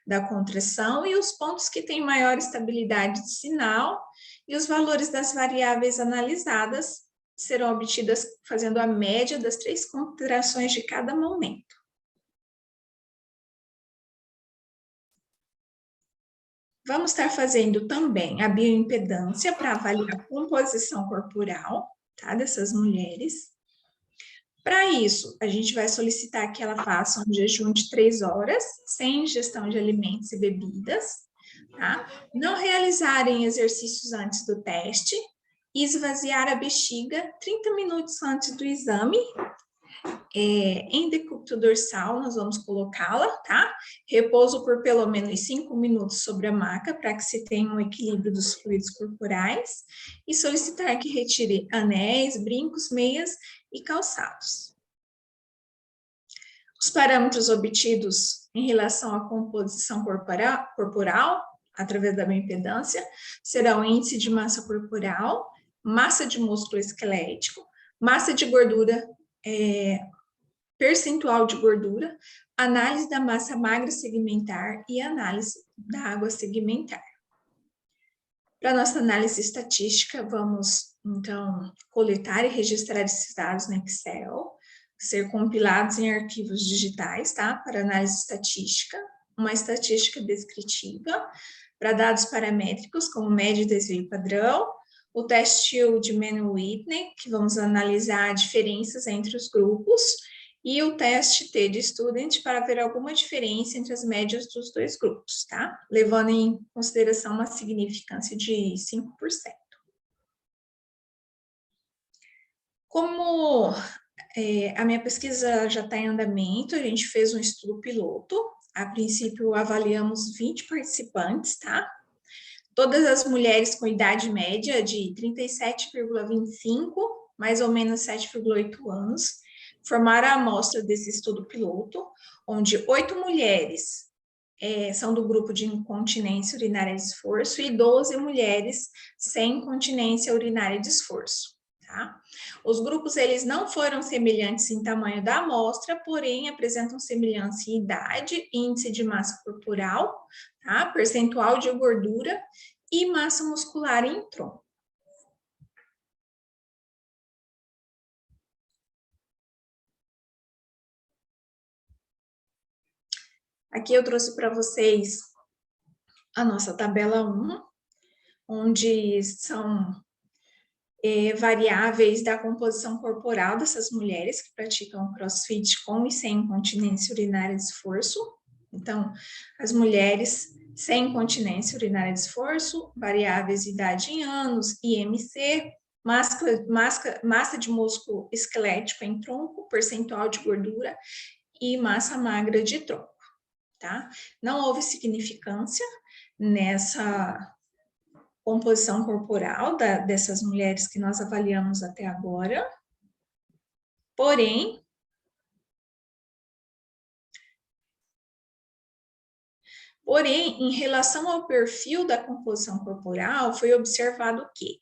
C: da contração e os pontos que têm maior estabilidade de sinal e os valores das variáveis analisadas serão obtidas fazendo a média das 3 contrações de cada momento. Vamos estar fazendo também a bioimpedância para avaliar a composição corporal, tá, dessas mulheres. Para isso, a gente vai solicitar que ela faça um jejum de 3 horas, sem ingestão de alimentos e bebidas, tá? Não realizarem exercícios antes do teste, e esvaziar a bexiga 30 minutos antes do exame. Em decúbito dorsal, nós vamos colocá-la, tá? Repouso por pelo menos 5 minutos sobre a maca, para que se tenha um equilíbrio dos fluidos corporais, e solicitar que retire anéis, brincos, meias e calçados. Os parâmetros obtidos em relação à composição corporal através da bioimpedância, serão índice de massa corporal, massa de músculo esquelético, massa de gordura, percentual de gordura, análise da massa magra segmentar e análise da água segmentar. Para nossa análise estatística, vamos, então, coletar e registrar esses dados no Excel, ser compilados em arquivos digitais, tá? Para análise estatística, uma estatística descritiva, para dados paramétricos, como média, desvio padrão, o teste de Mann-Whitney, que vamos analisar diferenças entre os grupos, e o teste T de Student para ver alguma diferença entre as médias dos dois grupos, tá? Levando em consideração uma significância de 5%. Como a minha pesquisa já está em andamento, a gente fez um estudo piloto. A princípio, avaliamos 20 participantes, tá? Todas as mulheres com idade média de 37,25, mais ou menos 7,8 anos, formaram a amostra desse estudo piloto, onde 8 mulheres são do grupo de incontinência urinária de esforço e 12 mulheres sem incontinência urinária de esforço. Tá? Os grupos eles não foram semelhantes em tamanho da amostra, porém apresentam semelhança em idade, índice de massa corporal, tá? Percentual de gordura e massa muscular em tronco. Aqui eu trouxe para vocês a nossa tabela 1, onde são variáveis da composição corporal dessas mulheres que praticam crossfit com e sem incontinência urinária de esforço. Então, as mulheres sem incontinência urinária de esforço, variáveis idade em anos, IMC, massa de músculo esquelético em tronco, percentual de gordura e massa magra de tronco. Tá? Não houve significância nessa composição corporal dessas mulheres que nós avaliamos até agora, porém, em relação ao perfil da composição corporal, foi observado que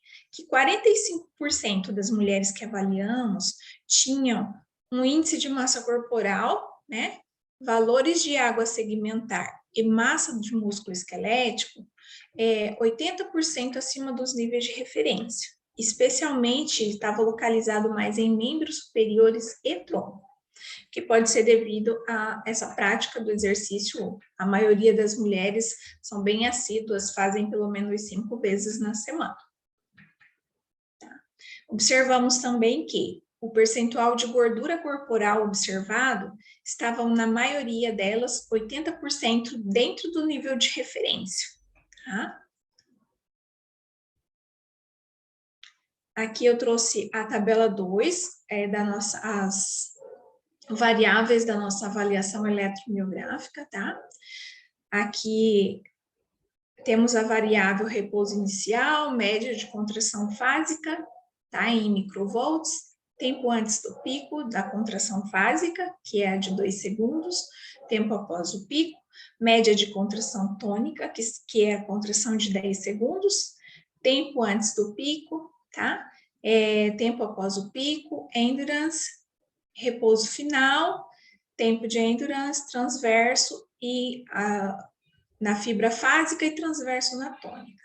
C: 45% das mulheres que avaliamos tinham um índice de massa corporal, né, valores de água segmentar e massa de músculo esquelético 80% acima dos níveis de referência. Especialmente estava localizado mais em membros superiores e tronco, que pode ser devido a essa prática do exercício. A maioria das mulheres são bem assíduas, fazem pelo menos 5 vezes na semana. Tá? Observamos também que o percentual de gordura corporal observado estavam, na maioria delas, 80% dentro do nível de referência. Tá? Aqui eu trouxe a tabela 2, as variáveis da nossa avaliação eletromiográfica, tá? Aqui temos a variável repouso inicial, média de contração fásica, tá? Em microvolts, tempo antes do pico da contração fásica, que é a de 2 segundos, tempo após o pico, média de contração tônica, que é a contração de 10 segundos, tempo antes do pico, tá? Tempo após o pico, endurance, repouso final, tempo de endurance, transverso e na fibra fásica e transverso na tônica,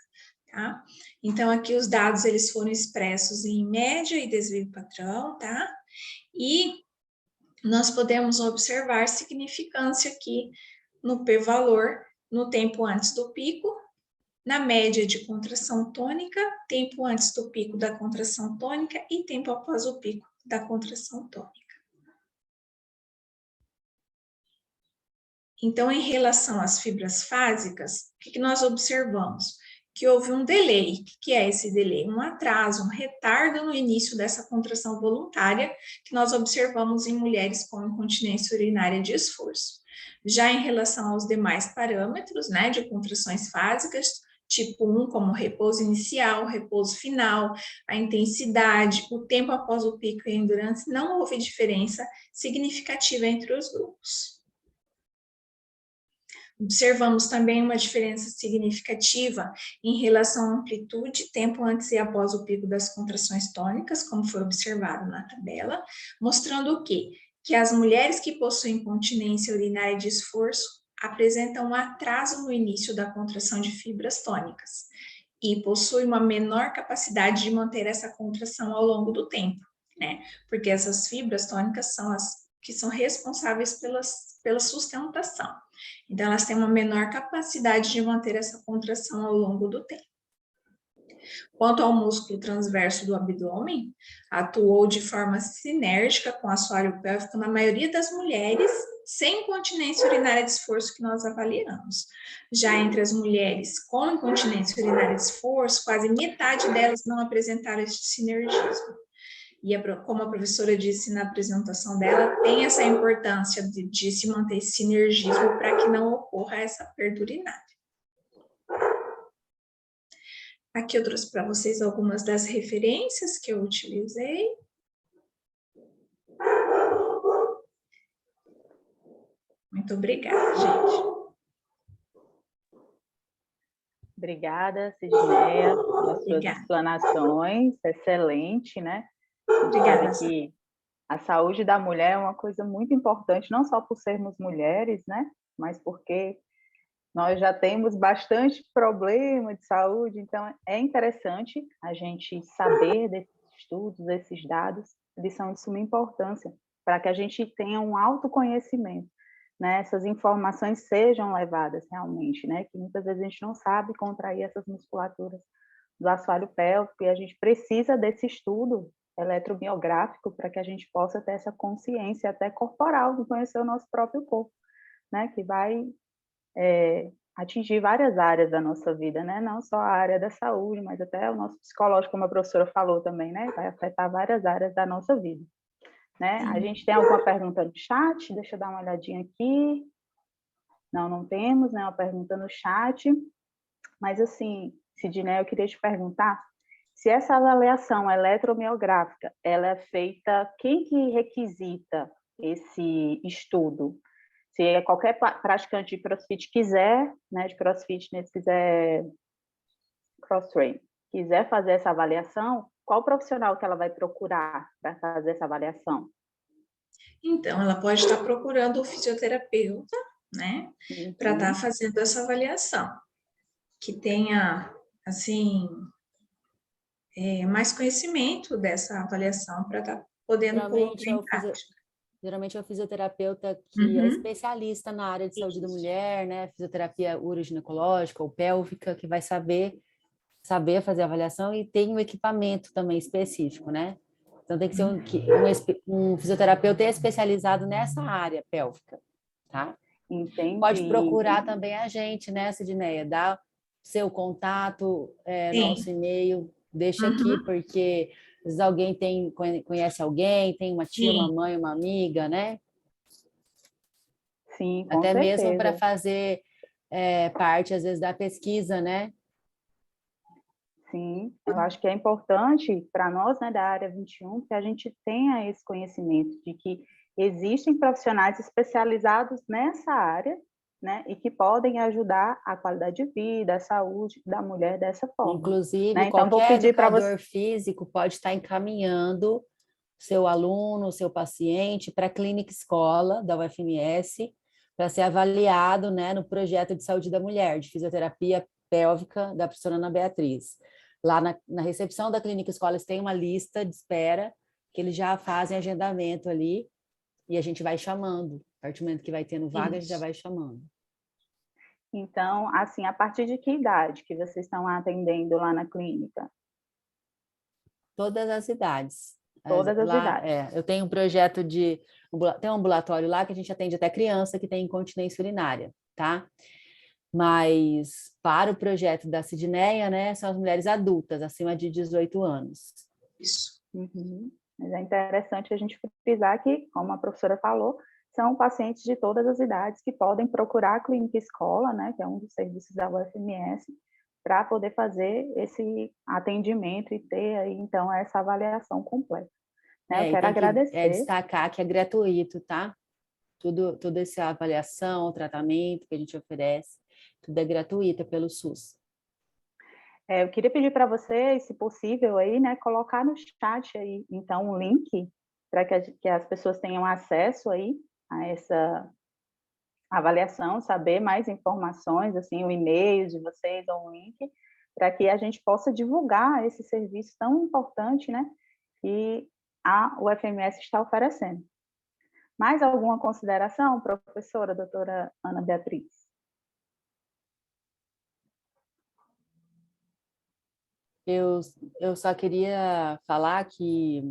C: tá? Então, aqui os dados, eles foram expressos em média e desvio padrão, tá? E nós podemos observar significância aqui no p-valor, no tempo antes do pico, na média de contração tônica, tempo antes do pico da contração tônica e tempo após o pico da contração tônica. Então, em relação às fibras fásicas, o que nós observamos? Que houve um delay. O que é esse delay? Um atraso, um retardo no início dessa contração voluntária que nós observamos em mulheres com incontinência urinária de esforço. Já em relação aos demais parâmetros, né, de contrações fásicas, tipo 1, como repouso inicial, repouso final, a intensidade, o tempo após o pico e a endurance, não houve diferença significativa entre os grupos. Observamos também uma diferença significativa em relação à amplitude, tempo antes e após o pico das contrações tônicas, como foi observado na tabela, mostrando o quê? Que as mulheres que possuem continência urinária de esforço apresentam um atraso no início da contração de fibras tônicas e possuem uma menor capacidade de manter essa contração ao longo do tempo, né? Porque essas fibras tônicas são as que são responsáveis pela sustentação. Então, elas têm uma menor capacidade de manter essa contração ao longo do tempo. Quanto ao músculo transverso do abdômen, atuou de forma sinérgica com o assoalho pélvico na maioria das mulheres sem incontinência urinária de esforço que nós avaliamos. Já entre as mulheres com incontinência urinária de esforço, quase metade delas não apresentaram este sinergismo. E como a professora disse na apresentação dela, tem essa importância de se manter esse sinergismo para que não ocorra essa perda urinária. Aqui eu trouxe para vocês algumas das referências que eu utilizei. Muito obrigada, gente.
B: Obrigada, Sidneia, pelas suas explanações, excelente, né?
C: Obrigada.
B: Que a saúde da mulher é uma coisa muito importante, não só por sermos mulheres, né? Mas porque nós já temos bastante problema de saúde, então é interessante a gente saber desses estudos, desses dados, eles são de suma importância para que a gente tenha um autoconhecimento, né? Essas informações sejam levadas realmente, né? Que muitas vezes a gente não sabe contrair essas musculaturas do assoalho pélvico e a gente precisa desse estudo eletromiográfico para que a gente possa ter essa consciência até corporal de conhecer o nosso próprio corpo, né? Que vai atingir várias áreas da nossa vida, né? Não só a área da saúde, mas até o nosso psicológico, como a professora falou também, né? Vai afetar várias áreas da nossa vida, né? A gente tem alguma pergunta no chat? Deixa eu dar uma olhadinha aqui. Não temos, né? Uma pergunta no chat. Mas assim, Sidneia, eu queria te perguntar se essa avaliação eletromiográfica, ela é feita, quem que requisita esse estudo? Se qualquer praticante de CrossFit quiser, né, de CrossFit, quiser cross-train, quiser fazer essa avaliação, qual profissional que ela vai procurar para fazer essa avaliação?
C: Então, ela pode estar procurando o fisioterapeuta, né, para estar fazendo essa avaliação, que tenha, assim, mais conhecimento dessa avaliação para estar podendo colocar em prática.
D: Geralmente é o fisioterapeuta que é especialista na área de saúde da mulher, né? Fisioterapia uroginecológica ou pélvica, que vai saber fazer a avaliação e tem um equipamento também específico, né? Então tem que ser um fisioterapeuta especializado nessa área pélvica, tá?
B: Entendi.
D: Pode procurar também a gente, né, Sidneia? Dá seu contato, nosso e-mail, deixa aqui, porque às vezes alguém conhece alguém, tem uma tia, uma mãe, uma amiga, né?
B: Sim, com
D: até
B: certeza.
D: Mesmo para fazer parte, às vezes, da pesquisa, né?
B: Sim, eu acho que é importante para nós, né, da área 21, que a gente tenha esse conhecimento de que existem profissionais especializados nessa área, né, e que podem ajudar a qualidade de vida, a saúde da mulher dessa forma.
D: Inclusive,
B: né? Então,
D: qualquer educador físico pode estar encaminhando seu aluno, seu paciente para a clínica escola da UFMS para ser avaliado, né, no projeto de saúde da mulher, de fisioterapia pélvica da professora Ana Beatriz. Lá na recepção da clínica escola, eles têm uma lista de espera que eles já fazem agendamento ali e a gente vai chamando. A partir do momento que vai tendo vaga, a gente já vai chamando.
B: Então, assim, a partir de que idade que vocês estão atendendo lá na clínica?
D: Todas as idades.
B: Todas as idades.
D: Eu tenho um projeto tem um ambulatório lá que a gente atende até criança que tem incontinência urinária, tá? Mas para o projeto da Sidneia, né, são as mulheres adultas, acima de 18 anos.
C: Isso.
B: Mas é interessante a gente frisar que, como a professora falou, são pacientes de todas as idades que podem procurar a clínica escola, né, que é um dos serviços da UFMS, para poder fazer esse atendimento e ter aí, então, essa avaliação completa. Né? Eu quero agradecer.
D: Destacar que é gratuito, tá? Toda essa avaliação, tratamento que a gente oferece, tudo é gratuito pelo SUS.
B: Eu queria pedir para vocês, se possível, aí, né, colocar no chat aí, então, um link para que as pessoas tenham acesso aí a essa avaliação, saber mais informações, assim, o e-mail de vocês ou um link, para que a gente possa divulgar esse serviço tão importante, né, que a UFMS está oferecendo. Mais alguma consideração, professora, doutora Ana Beatriz?
D: Eu só queria falar que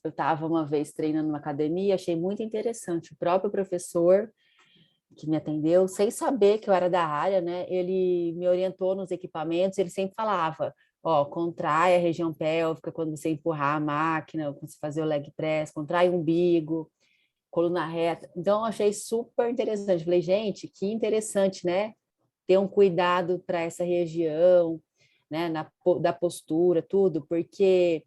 D: eu estava uma vez treinando numa academia, achei muito interessante. O próprio professor que me atendeu, sem saber que eu era da área, né? Ele me orientou nos equipamentos, ele sempre falava, ó, contrai a região pélvica quando você empurrar a máquina, quando você fazer o leg press, contrai o umbigo, coluna reta. Então, eu achei super interessante. Falei, gente, que interessante, né? Ter um cuidado para essa região, né? Da postura, tudo, porque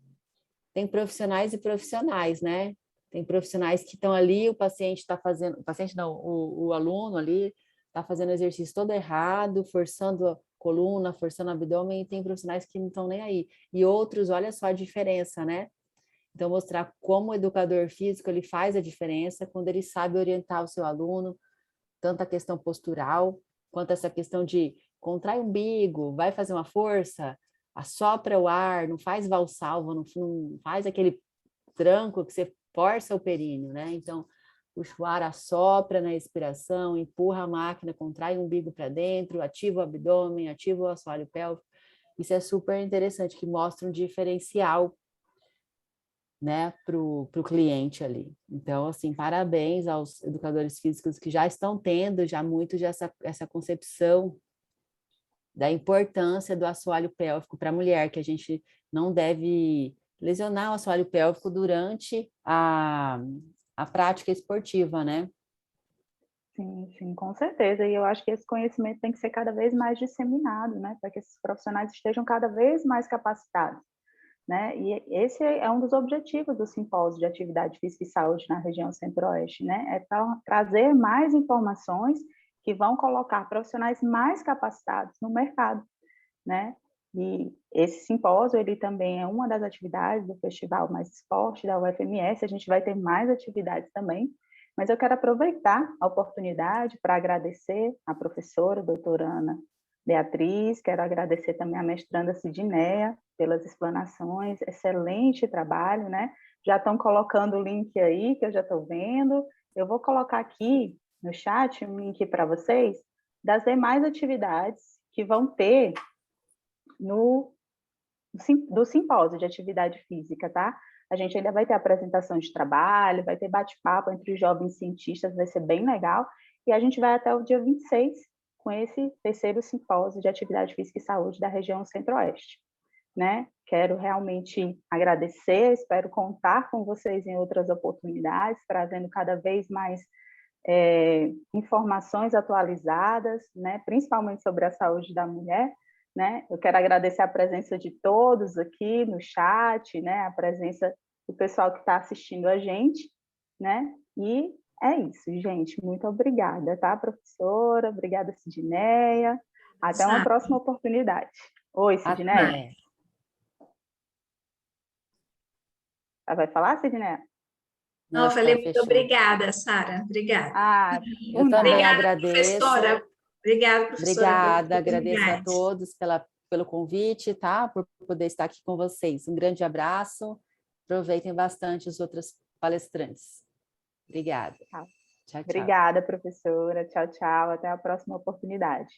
D: tem profissionais e profissionais, né? Tem profissionais que estão ali, o paciente está fazendo, o paciente não, o aluno ali está fazendo o exercício todo errado, forçando a coluna, forçando o abdômen, e tem profissionais que não estão nem aí. E outros, olha só a diferença, né? Então, mostrar como o educador físico ele faz a diferença quando ele sabe orientar o seu aluno, tanto a questão postural, quanto essa questão de contrai o umbigo, vai fazer uma força, assopra o ar, não faz valsalva, não faz aquele tranco que você força o períneo, né? Então, puxa o ar, assopra na expiração, empurra a máquina, contrai o umbigo para dentro, ativa o abdômen, ativa o assoalho pélvico. Isso é super interessante, que mostra um diferencial, né, para o cliente ali. Então, assim, parabéns aos educadores físicos que já estão tendo já muito essa concepção da importância do assoalho pélvico para a mulher, que a gente não deve lesionar o assoalho pélvico durante a prática esportiva, né?
B: Sim, com certeza. E eu acho que esse conhecimento tem que ser cada vez mais disseminado, né, para que esses profissionais estejam cada vez mais capacitados, né? E esse é um dos objetivos do Simpósio de Atividade Física e Saúde na região Centro-Oeste, né? É trazer mais informações que vão colocar profissionais mais capacitados no mercado, né? E esse simpósio, ele também é uma das atividades do Festival Mais Esporte da UFMS, a gente vai ter mais atividades também, mas eu quero aproveitar a oportunidade para agradecer a professora, a doutora Ana Beatriz, quero agradecer também a mestranda Sidneia pelas explanações, excelente trabalho, né? Já estão colocando o link aí, que eu já estou vendo, eu vou colocar aqui no chat um link para vocês das demais atividades que vão ter do simpósio de atividade física, tá? A gente ainda vai ter apresentação de trabalho, vai ter bate-papo entre os jovens cientistas, vai ser bem legal, e a gente vai até o dia 26 com esse terceiro simpósio de atividade física e saúde da região Centro-Oeste, né? Quero realmente agradecer, espero contar com vocês em outras oportunidades, trazendo cada vez mais informações atualizadas, né? Principalmente sobre a saúde da mulher, né? Eu quero agradecer a presença de todos aqui no chat, né? A presença do pessoal que está assistindo a gente, né? E é isso, gente. Muito obrigada, tá, professora? Obrigada, Sidneia. Até uma próxima oportunidade. Oi, Sidneia. Vai falar, Sidneia?
C: Não, eu falei muito obrigada, Sara. Obrigada.
D: Eu também
C: obrigada,
D: agradeço.
C: Professora. Obrigada, professora.
D: Obrigada, agradeço a todos pelo convite, tá? Por poder estar aqui com vocês. Um grande abraço. Aproveitem bastante os outros palestrantes. Obrigada.
B: Tchau,
D: tchau.
B: Obrigada, professora. Tchau, tchau. Até a próxima oportunidade.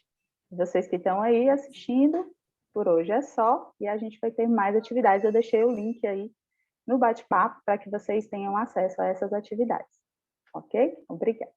B: Vocês que estão aí assistindo, por hoje é só. E a gente vai ter mais atividades. Eu deixei o link aí no bate-papo para que vocês tenham acesso a essas atividades. Ok? Obrigada.